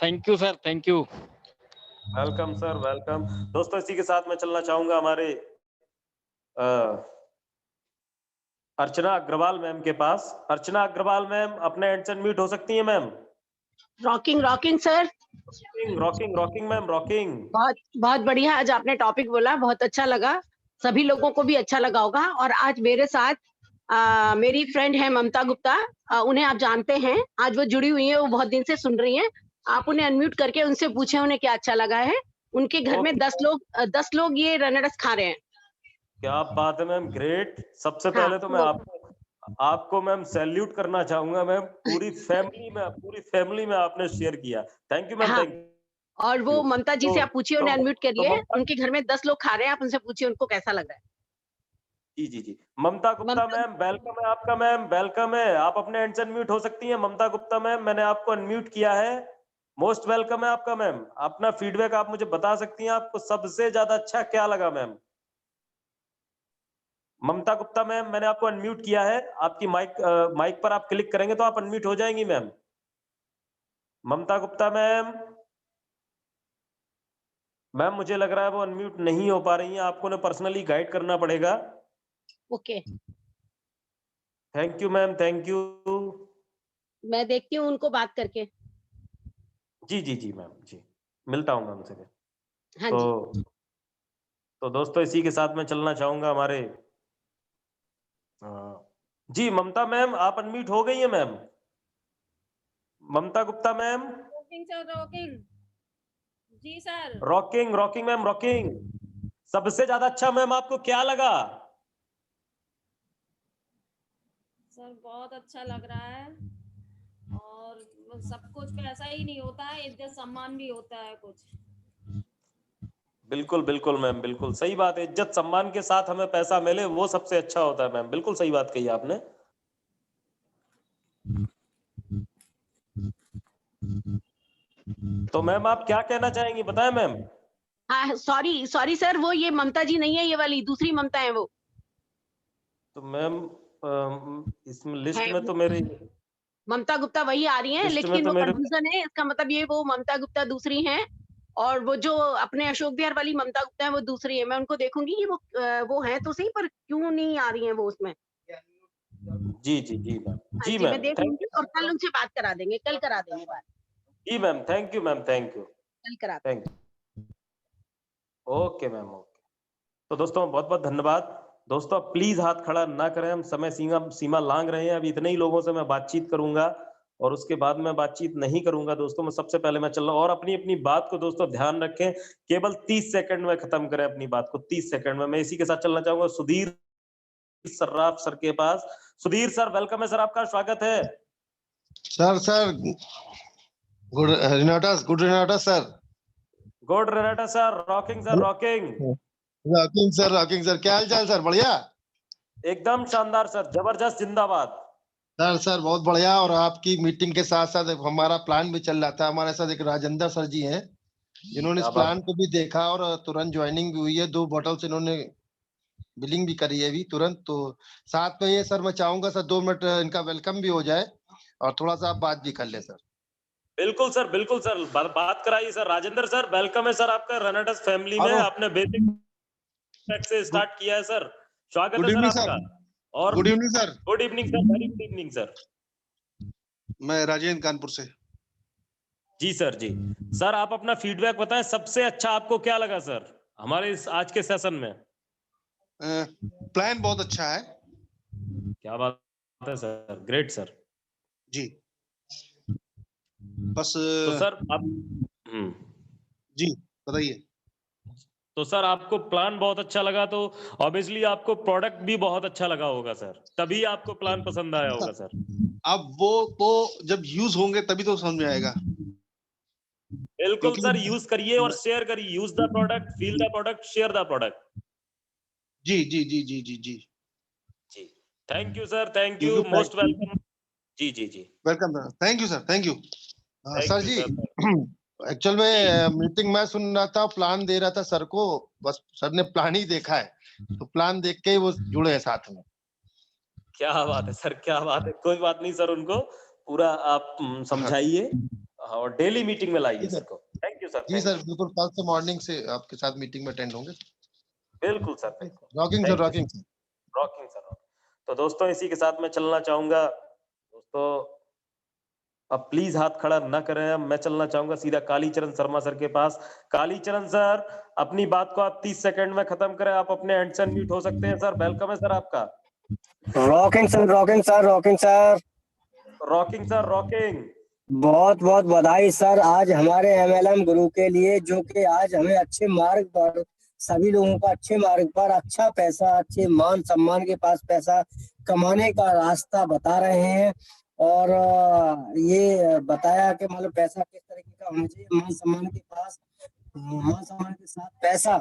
Thank you sir, thank you. Welcome sir, welcome. दोस्तों इसी के साथ मैं चलना चाहूंगा हमारे अर्चना अग्रवाल मैम के पास। अर्चना अग्रवाल मैम अपने एंड से अनम्यूट हो सकती हैं ma'am. Rocking rocking sir. Rocking rocking rocking ma'am, rocking. बहुत बहुत बढ़िया, आज आपने टॉपिक बोला, बहुत अच्छा लगा, सभी लोगों को भी अच्छा लगा होगा। और आज मेरे साथ मेरी फ्रेंड है ममता गुप्ता, उन्हें आप जानते हैं, आज वो जुड़ी हुई है, वो बहुत दिन से सुन रही हैं। आप उन्हें अनम्यूट करके उनसे पूछे उन्हें क्या अच्छा लगा है। उनके घर में 10 लोग ये रनरस खा रहे हैं। क्या बात है मैम, ग्रेट। सबसे हाँ, पहले तो मैं आपको मैम सैल्यूट करना चाहूंगा मैम। पूरी फैमिली में आपने शेयर किया। थैंक यू मैम, हाँ, थैंक और वो ममता जी से आप पूछिए, उन्हें अनम्यूट करिए, ममता, उनके घर में 10 लोग खा रहे हैं, आप उनसे पूछिए उनको कैसा लग रहा है। जी जी जी, ममता गुप्ता मैम वेलकम है आपका मैम, वेलकम है। आप अपने एंड से अनम्यूट हो सकती हैं ममता गुप्ता मैम, मैंने आपको अनम्यूट किया है। मोस्ट वेलकम है आपका मैम। अपना फीडबैक आप मुझे बता सकती हैं, आपको सबसे ज्यादा अच्छा क्या लगा मैम। ममता गुप्ता मैम मैंने आपको अनम्यूट किया है, आपकी माइक पर आप क्लिक करेंगे तो आप अनम्यूट हो जाएंगी ma'am. Mamta Gupta ma'am, ma'am मुझे लग रहा है वो अनम्यूट नहीं हो पा रही हैं, आपको उन्हें पर्सनली गाइड करना पड़ेगा। Okay, thank you ma'am, thank you. मैं देखती हूँ उनको बात करके। जी जी जी मैम, जी मिलता हूँ मैम से फिर। हाँ जी, तो दोस्तों इसी के साथ मैं चलना चाहूंगा हमारे जी ममता मैम, आप अनम्यूट हो गई हैं ma'am. Mamta Gupta ma'am. Rocking sir, rocking. जी sir. Rocking rocking ma'am, rocking. सबसे ज्यादा अच्छा मैम आपको क्या लगा। सर बहुत अच्छा लग रहा है, और सब कुछ पैसा ही नहीं होता है, इज्जत सम्मान भी होता है कुछ। बिल्कुल बिल्कुल मैम, बिल्कुल सही बात है। इज्जत सम्मान के साथ हमें पैसा मिले वो सबसे अच्छा होता है मैम, बिल्कुल सही बात कही आपने। तो मैम आप क्या कहना चाहेंगी बताएं मैम। हाँ सॉरी सॉरी सर, वो ये ममता जी नहीं है, ये वाली दूसरी ममता है वो। तो मैम इसमें लिस्ट है में तो मेरे ममता गुप्ता वही आ रही हैं, लिस्ट में लेकिन तो वो मेरे कंफ्यूजन है, इसका मतलब ये वो ममता गुप्ता दूसरी हैं, और वो जो अपने अशोक विहार वाली ममता गुप्ता है वो दूसरी है। मैं उनको देखूंगी कि वो हैं तो सही, पर क्यों नहीं आ रही हैं वो उसमें। जी जी जी मैम, हाँ जी जी, मैं मैम, देख थैंक लूंगी और कल उनसे बात करा देंगे, कल करा देंगे बात, जी ma'am, thank you ma'am, thank you, कल करा thank you. Okay ma'am, okay. तो दोस्तों बहुत बहुत धन्यवाद। दोस्तों आप प्लीज हाथ खड़ा ना करें, हम समय सीमा लांग रहे हैं। अभी इतने ही लोगों से मैं बातचीत करूंगा और उसके बाद मैं बातचीत नहीं करूंगा दोस्तों। मैं सबसे पहले मैं चल रहा हूं, और अपनी अपनी बात को दोस्तों ध्यान रखें, केवल 30 सेकंड में खत्म करें अपनी बात को, 30 सेकंड में। मैं इसी के साथ चलना चाहूंगा सुधीर सर्राफ सर के पास। सुधीर सर वेलकम है सर, आपका स्वागत है। सर गुड रिनाटस सर। गुड रेनाटा sir, rocking sir, rocking. Rocking sir, क्या हाल चाल सर? बढ़िया, एकदम शानदार सर, जबरदस्त, जिंदाबाद। सर बहुत बढ़िया। और आपकी मीटिंग के साथ साथ हमारा प्लान भी चल रहा था। हमारे साथ एक राजेंद्र सर जी हैं, जिन्होंने इस क्या बात। प्लान को भी देखा और तुरंत ज्वाइनिंग भी हुई है। 2 बॉटल्स इन्होंने बिलिंग भी करी है अभी तुरंत। तो साथ में ये सर मैं चाहूंगा सर 2 मिनट इनका वेलकम भी हो जाए और थोड़ा सा आप बात भी कर ले सर। बिल्कुल सर, बिल्कुल सर, बात कराइए सर। राजेंद्र सर वेलकम है सर आपका रनटस फैमिली में। हेलो, आपने बेसिक से स्टार्ट किया है सर, स्वागत गुड है सर इवनिंग आपका। सर। और good evening sir. Good evening sir, very good evening sir. मैं राजेंद्र कानपुर से। जी सर, जी सर, आप अपना फीडबैक बताएं, सबसे अच्छा आपको क्या लगा सर हमारे इस आज के सेशन में। प्लान बहुत अच्छा है। क्या बात है सर, ग्रेट सर। जी, बस तो सर आप जी बताइए। तो सर आपको प्लान बहुत अच्छा लगा, तो ऑब्वियसली आपको प्रोडक्ट भी बहुत अच्छा लगा होगा सर, तभी आपको प्लान पसंद आया होगा सर। अब वो तो जब यूज होंगे तभी तो समझ में आएगा। बिल्कुल क्योंकि सर, यूज करिए और शेयर करिए। Use the product, feel the product, share the product. जी जी जी जी जी जी जी thank you sir, thank you, क्योंकि मोस्ट वेलकम। जी जी जी, welcome sir, thank you sir, thank you. Thank sir you, जी, sir. एक्चुअल में मीटिंग मैं सुन रहा था, प्लान दे रहा था सर को, बस सर ने प्लान ही देखा है, तो प्लान देख के ही वो जुड़े हैं साथ में। क्या बात है सर, क्या बात है। कोई बात नहीं सर, उनको पूरा आप समझाइए और डेली मीटिंग में लाइए जी सर सर, को। थैंक यू सर, जी थैंक सर, यू। बिल्कुल कल से मॉर्निंग से आपके साथ मीटिंग में अटेंड होंगे। बिल्कुल सर, बिल्कुल। Rocking sir, thank you, rocking sir. Rocking sir. तो दोस्तों इसी के साथ मैं चलना चाहूंगा। दोस्तों अब प्लीज हाथ खड़ा न करें, अब मैं चलना चाहूंगा सीधा कालीचरण शर्मा सर के पास। कालीचरण सर, अपनी बात को आप 30 सेकंड में खत्म करें। आप अपने एंड से अनम्यूट हो सकते हैं सर। वेलकम है सर आपका। Rocking sir, rocking sir, rocking sir. Rocking sir, rocking. बहुत बहुत बधाई सर आज हमारे एमएलएम गुरु के लिए, जो कि आज हमें अच्छे मार्ग पर, सभी लोगों को अच्छे मार्ग पर अच्छा पैसा, अच्छे मान सम्मान के पास पैसा कमाने का रास्ता बता रहे हैं। और ये बताया कि मतलब पैसा किस तरीके का होना चाहिए, मान सम्मान के पास, मान सम्मान के साथ पैसा।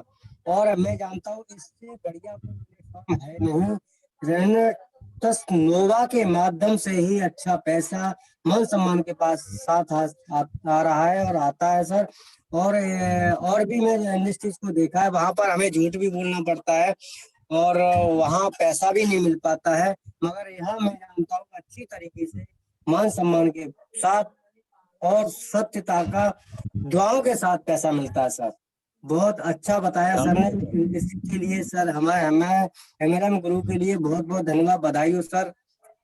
और मैं जानता हूँ इससे बढ़िया कोई प्लेटफॉर्म है नहीं। रेनेटस नोवा के माध्यम से ही अच्छा पैसा मान सम्मान के पास साथ आ रहा है और आता है सर। और भी मैं इस चीज को देखा है, वहां पर हमें झूठ भी बोलना पड़ता है और वहां पैसा भी नहीं मिल पाता है, मगर यहाँ मैं जानता हूँ अच्छी तरीके से मान सम्मान के साथ और सत्यता का दुआओं के साथ पैसा मिलता है सर। बहुत अच्छा बताया सर ने, इसके लिए सर हमें एमएलएम गुरु के लिए बहुत बहुत धन्यवाद, बधाई हो सर।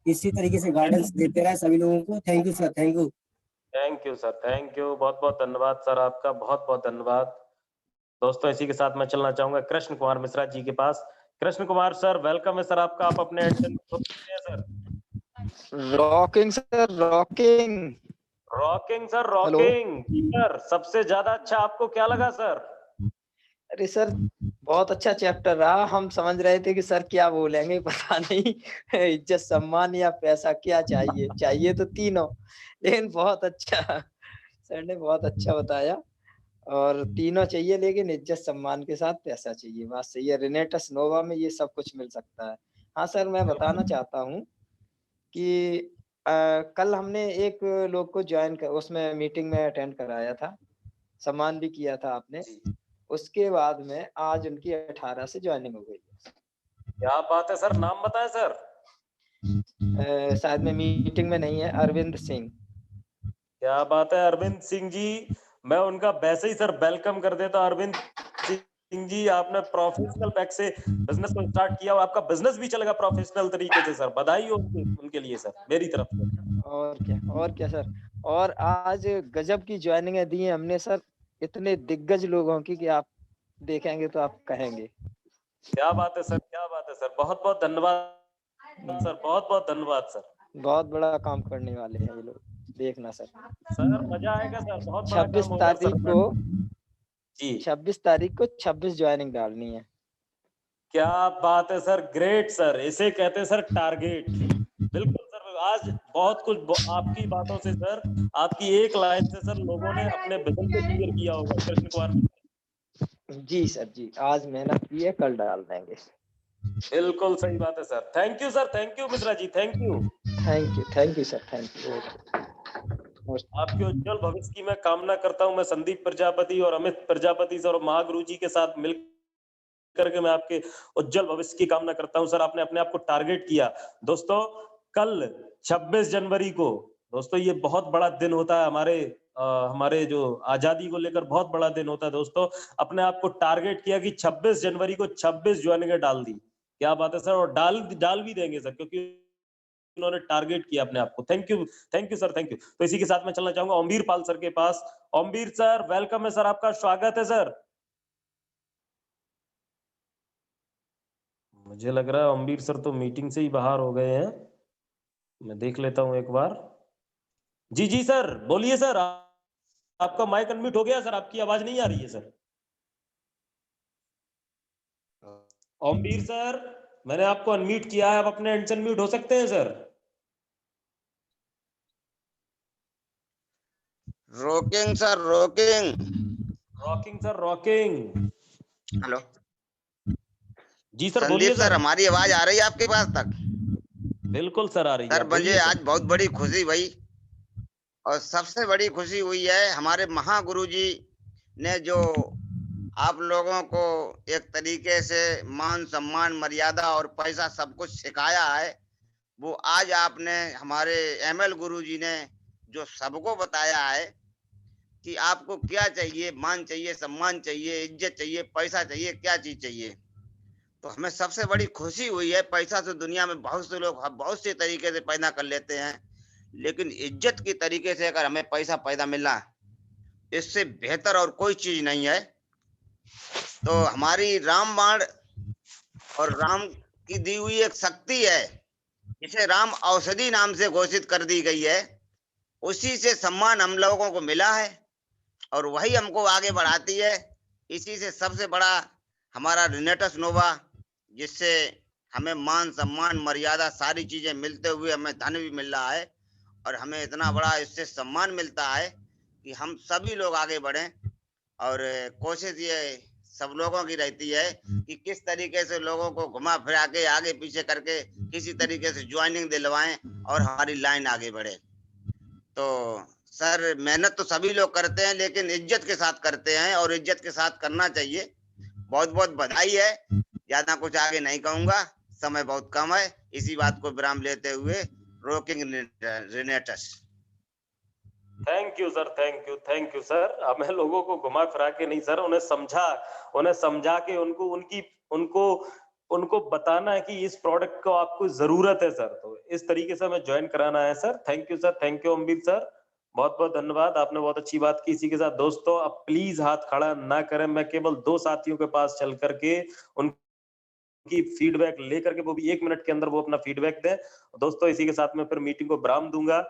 इसी तरीके से गाइडेंस देते रहे सभी लोगों को। Thank you sir, thank you. Thank you sir, thank you, बहुत बहुत धन्यवाद सर आपका, बहुत बहुत धन्यवाद। दोस्तों इसी के साथ मैं चलना चाहूंगा कृष्ण कुमार मिश्रा जी के पास। कृष्ण कुमार सर, वेलकम है सर आपका। आप अपने एंड से हो सकते हैं sir. Rocking sir, rocking. Rocking sir, hello. Rocking. Sir सबसे ज्यादा अच्छा आपको क्या लगा सर? अरे सर, बहुत अच्छा चैप्टर रहा। हम समझ रहे थे कि सर क्या बोलेंगे, पता नहीं इज्जत सम्मान या पैसा क्या चाहिए, चाहिए तो तीनों, लेकिन बहुत अच्छा सर ने बहुत अच्छा बताया। और तीनों चाहिए, लेकिन इज्जत सम्मान के साथ पैसा चाहिए। बात सही है, रेनेटस नोवा में ये सब कुछ मिल सकता है। हाँ सर, मैं बताना चाहता हूँ कि कल हमने एक लोग को ज्वाइन कर, उसमें मीटिंग में अटेंड कराया था, सम्मान भी किया था आपने। उसके बाद में आज उनकी 18 से ज्वाइनिंग हो गई। क्या बात है सर, नाम बताएं सर। शायद में मीटिंग में नहीं है, अरविंद सिंह। क्या बात है अरविंद सिंह जी, मैं उनका वैसे ही सर वेलकम कर देता। अरविंद सिंह जी, आपने प्रोफेशनल बैक से बिजनेस को स्टार्ट किया और आपका बिजनेस भी चलेगा प्रोफेशनल तरीके से सर। बधाई हो उनके लिए सर, मेरी तरफ से। और क्या सर। और आज गजब की ज्वाइनिंग दी है हमने सर, इतने दिग्गज लोगों की कि आप देखेंगे तो आप कहेंगे। क्या बात है सर, क्या बात है सर, बहुत बहुत धन्यवाद सर, बहुत बहुत धन्यवाद सर। बहुत बड़ा काम करने वाले हैं ये लोग, देखना सर। सर मजा आएगा सर, बहुत बड़ा 26 काम होगा सर। तारीख को जी 26 तारीख को 26 ज्वाइनिंग डालनी है। क्या बात है सर, ग्रेट सर, इसे कहते हैं सर टारगेट। बिल्कुल सर, आज बहुत कुछ आपकी बातों से सर, आपकी एक लाइन से सर लोगों ने अपने विजन को क्लियर किया होगा। कृष्ण कुमार जी सर जी, आज मेहनत की है, कल डाल देंगे। बिल्कुल सही बात है sir. Thank you sir, thank you Mishra ji, thank you. Thank you sir, thank you. आपके उज्जवल भविष्य की मैं कामना करता हूं। मैं संदीप प्रजापति और अमित प्रजापति सर और महागुरु जी के साथ मिल करके मैं आपके उज्जवल भविष्य की कामना करता हूं। सर आपने अपने आप को टारगेट किया। दोस्तों कल 26 जनवरी को, दोस्तों ये बहुत बड़ा दिन होता है हमारे जो आजादी को लेकर बहुत बड़ा दिन होता है। दोस्तों अपने आप को टारगेट किया कि 26 जनवरी को 26 ज्वाइनिंगें डाल दी। क्या बात है सर, और डाल भी देंगे सर, क्योंकि उन्होंने टारगेट किया अपने आप को। Thank you sir, thank you. तो इसी के साथ मैं चलना चाहूंगा ओमवीर पाल सर के पास। ओमवीर सर, वेलकम है सर आपका, स्वागत है सर। मुझे लग रहा है ओमवीर सर तो मीटिंग से ही बाहर हो गए हैं, मैं देख लेता हूं एक बार। जी जी सर, बोलिए सर, आपका माइक अनम्यूट हो गया सर, आपकी आवाज नहीं आ रही है सर। ओमवीर सर, मैंने आपको अनम्यूट किया है, आप अपने एंड से अनम्यूट हो सकते हैं sir. Rocking sir, rocking. Rocking sir, rocking. Hello जी सर, संदीप बोलिए सर, हमारी आवाज आ रही है आपके पास तक? बिल्कुल सर आ रही है। सर मुझे आज बहुत बड़ी खुशी हुई, और सबसे बड़ी खुशी हुई है हमारे महागुरु जी ने जो आप लोगों को एक तरीके से मान सम्मान मर्यादा और पैसा सब कुछ सिखाया है, वो आज आपने हमारे एमएल गुरु जी ने जो सबको बताया है कि आपको क्या चाहिए, मान चाहिए, सम्मान चाहिए, इज्जत चाहिए, पैसा चाहिए, क्या चीज चाहिए। तो हमें सबसे बड़ी खुशी हुई है। पैसा तो दुनिया में बहुत से लोग बहुत से तरीके से पैदा कर लेते हैं, लेकिन इज्जत की तरीके से अगर हमें पैसा पैदा मिला, इससे बेहतर और कोई चीज नहीं है। तो हमारी रामबाण और राम की दी हुई एक शक्ति है, इसे राम औषधि नाम से घोषित कर दी गई है। उसी से सम्मान हम लोगों को मिला है और वही हमको आगे बढ़ाती है। इसी से सबसे बड़ा हमारा रिनेटस नोवा, जिससे हमें मान सम्मान मर्यादा सारी चीजें मिलते हुए हमें धन भी मिल रहा है, और हमें इतना बड़ा इससे सम्मान मिलता है कि हम सभी लोग आगे बढ़ें। और कोशिश ये सब लोगों की रहती है कि किस तरीके से लोगों को घुमा फिरा के आगे पीछे करके किसी तरीके से ज्वाइनिंग दिलवाएं और हमारी लाइन आगे बढ़े। तो सर मेहनत तो सभी लोग करते हैं, लेकिन इज्जत के साथ करते हैं और इज्जत के साथ करना चाहिए। बहुत बहुत बधाई है। ज्यादा कुछ आगे नहीं कहूंगा, समय बहुत कम है। इसी बात को विराम लेते हुए रॉकिंग रिनेटस। Thank you sir, thank you sir. हमें लोगों को घुमा फिरा के नहीं सर, उन्हें समझा के उनको बताना है कि इस प्रोडक्ट को आपको जरूरत है सर, तो इस तरीके से हमें ज्वाइन कराना है sir. Thank you sir, thank you Amrit sir, बहुत बहुत धन्यवाद। आपने बहुत अच्छी बात की। इसी के साथ दोस्तों अब प्लीज हाथ खड़ा ना करें। मैं केवल 2 साथियों के पास चल करके उनकी फीडबैक लेकर के, वो भी 1 मिनट के अंदर वो अपना फीडबैक दें। दोस्तों इसी के साथ में फिर मीटिंग को विराम दूंगा।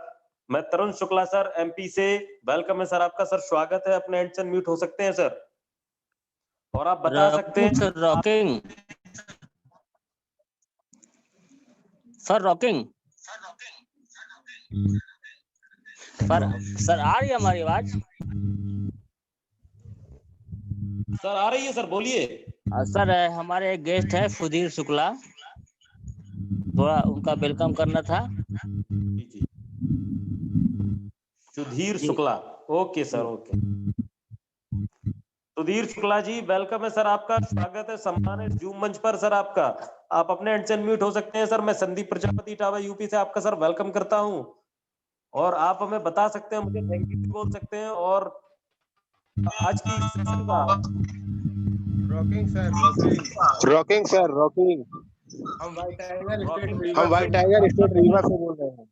मैं तरुण शुक्ला सर एमपी से, वेलकम है सर आपका। सर स्वागत है, अपने एंड से म्यूट हो सकते हैं सर, और आप बता सकते हैं सर रॉकिंग सर आ रही है हमारी आवाज? सर आ रही है सर, बोलिए। सर हमारे एक गेस्ट है सुधीर शुक्ला, थोड़ा उनका वेलकम करना था। Sudhir Shukla, okay sir, okay. Sudhir Shukla ji welcome है सर आपका, स्वागत है सम्मानित जूम मंच पर सर आपका। आप अपने एंड से म्यूट हो सकते हैं सर। मैं संदीप प्रजापति इटावा यूपी से आपका सर वेलकम करता हूं, और आप हमें बता सकते हैं, मुझे थैंक यू बोल सकते हैं। और आज की सेशन का रॉकिंग सर हम वाइट टाइगर स्टेट रीवा से बोल रहे हैं।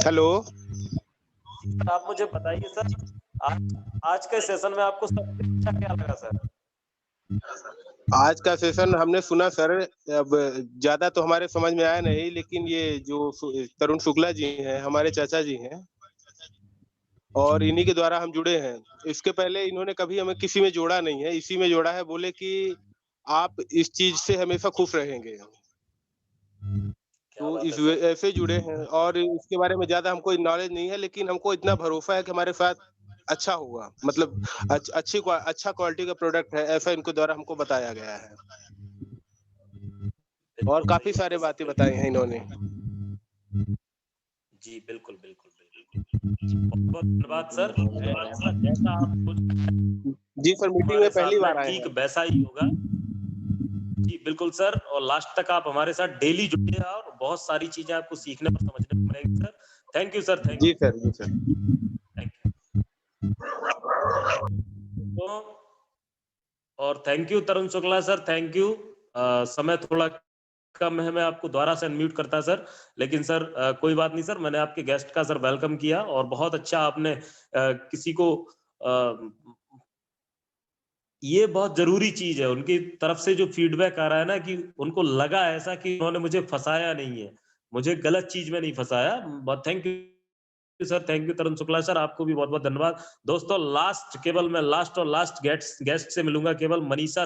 हेलो सर, आप मुझे बताइए सर, आज के सेशन में आपको सबसे अच्छा क्या लगा सर? आज का सेशन हमने सुना सर, अब ज्यादा तो हमारे समझ में आया नहीं, लेकिन ये जो तरुण शुक्ला जी हैं हमारे चाचा जी हैं, और इन्हीं के द्वारा हम जुड़े हैं। इसके पहले इन्होंने कभी हमें किसी में जोड़ा नहीं है, इसी में जोड़ा है। बोले कि आप इस चीज से हमेशा खुश रहेंगे, तो इस ऐसे जुड़े हैं। और इसके बारे में ज्यादा हमको नॉलेज नहीं है, लेकिन हमको इतना भरोसा है कि हमारे साथ अच्छा होगा, मतलब अच्छा क्वालिटी का प्रोडक्ट है, ऐसा इनके द्वारा हमको बताया गया है। और काफी सारे बातें बताई हैं इन्होंने। जी बिल्कुल बिल्कुल बहुत धन्यवाद सर। जैसा आप जी सर, मीटिंग में पहली बार आए ठीक वैसा ही होगा। जी बिल्कुल सर, और लास्ट तक आप हमारे साथ डेली जुड़े हैं और बहुत सारी चीजें आपको सीखने और समझने को मिलेगी sir. Thank you sir, thank you sir, जी सर, थैंक यू। और thank you Tarun Shukla sir, thank you. समय थोड़ा कम है, मैं आपको दोबारा से अनम्यूट करता सर, लेकिन सर कोई बात नहीं सर, मैंने आपके गेस्ट का सर वेलकम किया, और बहुत अच्छा आपने किसी को ये बहुत जरूरी चीज है, उनकी तरफ से जो फीडबैक आ रहा है ना, कि उनको लगा ऐसा कि उन्होंने मुझे फंसाया नहीं है, मुझे गलत चीज में नहीं फंसाया। बहुत thank you sir, thank you Tarun Shukla sir, आपको भी बहुत बहुत धन्यवाद। दोस्तों मैं लास्ट गेस्ट से मिलूंगा, केवल मनीषा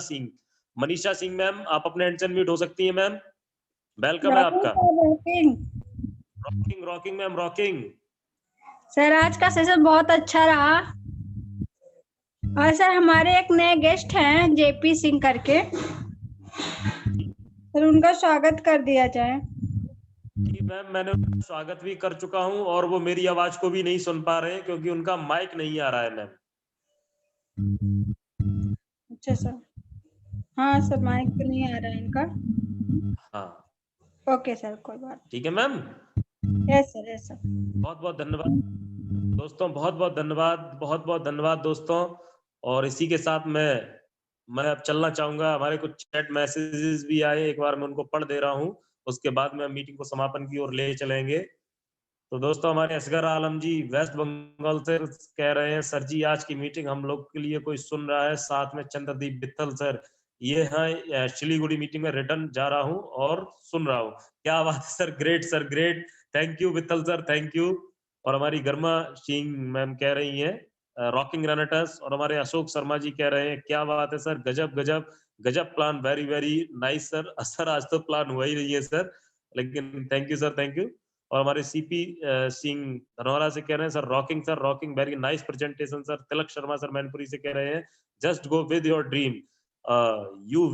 सिंह मैम, आप अपने एंड से म्यूट हो सकती हैं मैम, वेलकम है आपका। Rocking ma'am, rocking. सर आज का सेशन बहुत अच्छा रहा, और सर हमारे एक नए गेस्ट हैं जेपी सिंह करके, सर उनका स्वागत कर दिया जाए। जी मैम, मैंने उनका स्वागत भी कर चुका हूं और वो मेरी आवाज को भी नहीं सुन पा रहे हैं क्योंकि उनका माइक नहीं आ रहा है मैम। अच्छा सर, हाँ सर माइक तो नहीं आ रहा है इनका। हाँ ओके सर, कोई बात। ठीक है ma'am. Yes sir, yes sir. बहुत बहुत धन्यवाद दोस्तों, बहुत बहुत धन्यवाद, बहुत बहुत धन्यवाद दोस्तों। और इसी के साथ मैं अब चलना चाहूंगा। हमारे कुछ चैट मैसेजेस भी आए, एक बार मैं उनको पढ़ दे रहा हूँ, उसके बाद में मीटिंग को समापन की ओर ले चलेंगे। तो दोस्तों हमारे असगर आलम जी वेस्ट बंगाल से कह रहे हैं, सर जी आज की मीटिंग हम लोग के लिए कोई सुन रहा है, साथ में चंद्रदीप बित्तल सर, ये है सिलीगुड़ी मीटिंग में रिटर्न जा रहा हूँ और सुन रहा हूँ। क्या बात है sir, great sir, great, thank you Bittal sir, thank you. और हमारी गर्मा सिंह मैम कह रही हैं रॉकिंग रनटर्स, और हमारे अशोक शर्मा जी कह रहे हैं क्या बात है सर, गजब गजब गजब plan, very very nice sir. Sir आज तो प्लान हुआ ही नहीं है सर, लेकिन thank you sir, thank you. और हमारे सीपी सिंह धनौरा से कह रहे हैं sir rocking sir, rocking, very nice presentation sir. Tilak Sharma sir Mainpuri से कह रहे हैं just go with your dream, you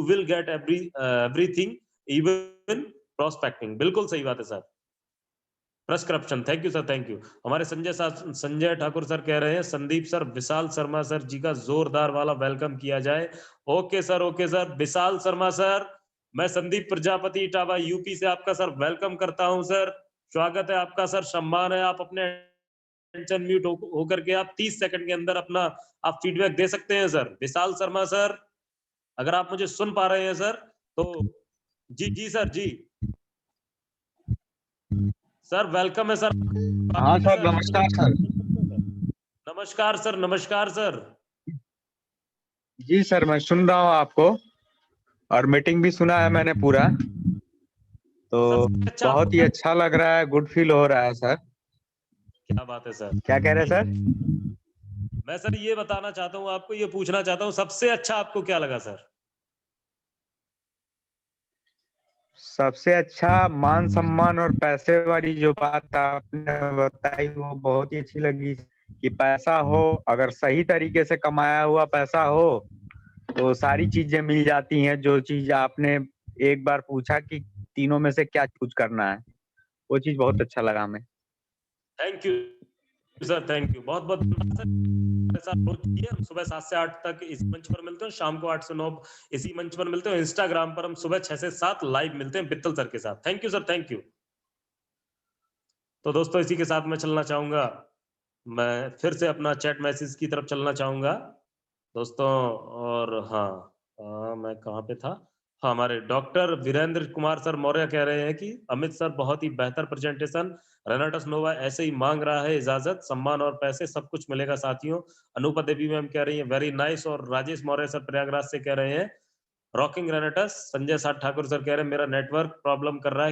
will get everything even prospecting. बिल्कुल सही बात है sir. Prescription, thank you sir, thank you. हमारे संजय ठाकुर सर कह रहे हैं संदीप सर विशाल शर्मा सर जी का जोरदार वाला वेलकम किया जाए। Okay sir, okay sir. Vishal Sharma sir, मैं संदीप प्रजापति इटावा यूपी से आपका सर वेलकम करता हूं सर, स्वागत है आपका सर, सम्मान है। आप अपने अटेंशन म्यूट होकर के आप 30 सेकंड के अंदर अपना आप फीडबैक दे सकते हैं सर। विशाल शर्मा सर, अगर आप मुझे सुन पा रहे हैं सर तो जी जी सर, जी सर वेलकम है सर। हाँ सर, नमस्कार सर। नमस्कार सर, नमस्कार सर। जी सर, मैं सुन रहा हूँ आपको, और मीटिंग भी सुना है मैंने पूरा, तो बहुत ही अच्छा लग रहा है, गुड फील हो रहा है सर। क्या बात है सर, क्या कह रहे हैं सर? मैं सर ये बताना चाहता हूँ आपको, ये पूछना चाहता हूँ सबसे अच्छा आपको क्या लगा सर? सबसे अच्छा मान सम्मान और पैसे वाली जो बात आपने बताई वो बहुत ही अच्छी लगी, कि पैसा हो, अगर सही तरीके से कमाया हुआ पैसा हो तो सारी चीजें मिल जाती हैं। जो चीज आपने एक बार पूछा कि तीनों में से क्या चूज करना है, वो चीज बहुत अच्छा लगा हमें। Thank you sir, thank you, बहुत बहुत धन्यवाद सर। सुबह 7 से 8 तक इस मंच पर मिलते हैं, शाम को 8 से 9 इसी मंच पर मिलते हैं। इंस्टाग्राम पर हम सुबह 6 से 7 लाइव मिलते हैं बित्तल सर के साथ। Thank you sir, thank you. तो दोस्तों इसी के साथ मैं चलना चाहूंगा, मैं फिर से अपना चैट मैसेज की तरफ चलना चाहूंगा दोस्तों। और हाँ, मैं कहाँ पे था? हाँ, हमारे डॉक्टर वीरेंद्र कुमार सर मौर्य कह रहे हैं कि अमित सर बहुत ही बेहतर प्रेजेंटेशन, रेनाटस नोवा ऐसे ही मांग रहा है इजाजत, सम्मान और पैसे सब कुछ मिलेगा साथियों। अनुपा देवी मैम कह रही है वेरी नाइस। और राजेश मौर्य सर प्रयागराज से कह रहे हैं रॉकिंग रेनाटस। संजय साठ ठाकुर सर कह रहे हैं मेरा नेटवर्क प्रॉब्लम कर रहा है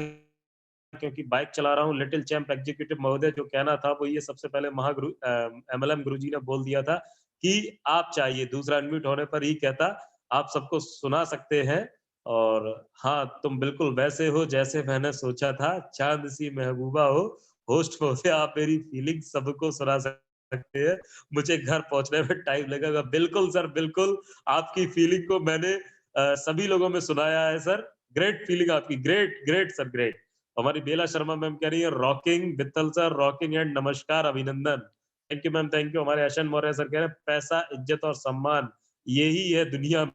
क्योंकि बाइक चला रहा हूँ। लिटिल चैंप एग्जीक्यूटिव महोदय जो कहना था वो ये सबसे पहले महागुरु MLM गुरुजी ने बोल दिया था कि आप चाहिए, दूसरा अनम्यूट होने पर ही कहता आप सबको सुना सकते हैं। और हाँ, तुम बिल्कुल वैसे हो जैसे मैंने सोचा था, चांद सी महबूबा हो, होस्ट महोदय आप मेरी फीलिंग सबको सुना सकते हैं, मुझे घर पहुंचने में टाइम लगेगा। बिल्कुल सर, बिल्कुल, आपकी फीलिंग को मैंने सभी लोगों में सुनाया है सर। ग्रेट फीलिंग आपकी, ग्रेट ग्रेट सर, ग्रेट। हमारी बेला शर्मा मैम कह रही है रॉकिंग बित्तल सर, रॉकिंग एंड नमस्कार, अभिनंदन। Thank you ma'am, thank you. हमारे अशन मौर्य सर कह रहे हैं पैसा, इज्जत और सम्मान यही है दुनिया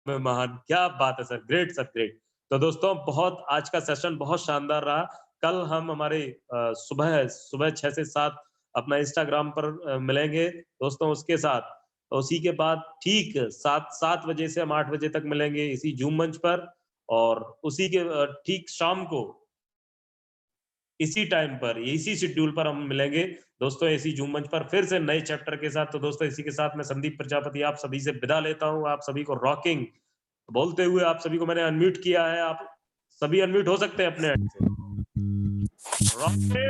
में महान। क्या बात है सर, ग्रेट सर, ग्रेट। तो दोस्तों बहुत आज का सेशन बहुत शानदार रहा। कल हम हमारे सुबह 6 से 7 अपना इंस्टाग्राम पर मिलेंगे दोस्तों, उसके साथ उसी के बाद ठीक 7 बजे से हम 8 बजे तक मिलेंगे इसी जूम मंच पर, और उसी के ठीक शाम को इसी टाइम पर इसी शेड्यूल पर हम मिलेंगे दोस्तों इसी जूम मंच पर फिर से नए चैप्टर के साथ। तो दोस्तों इसी के साथ मैं संदीप प्रजापति आप सभी से विदा लेता हूं। आप सभी को रॉकिंग बोलते हुए आप सभी को मैंने अनम्यूट किया है, आप सभी अनम्यूट हो सकते हैं अपने एंड से। रॉकिंग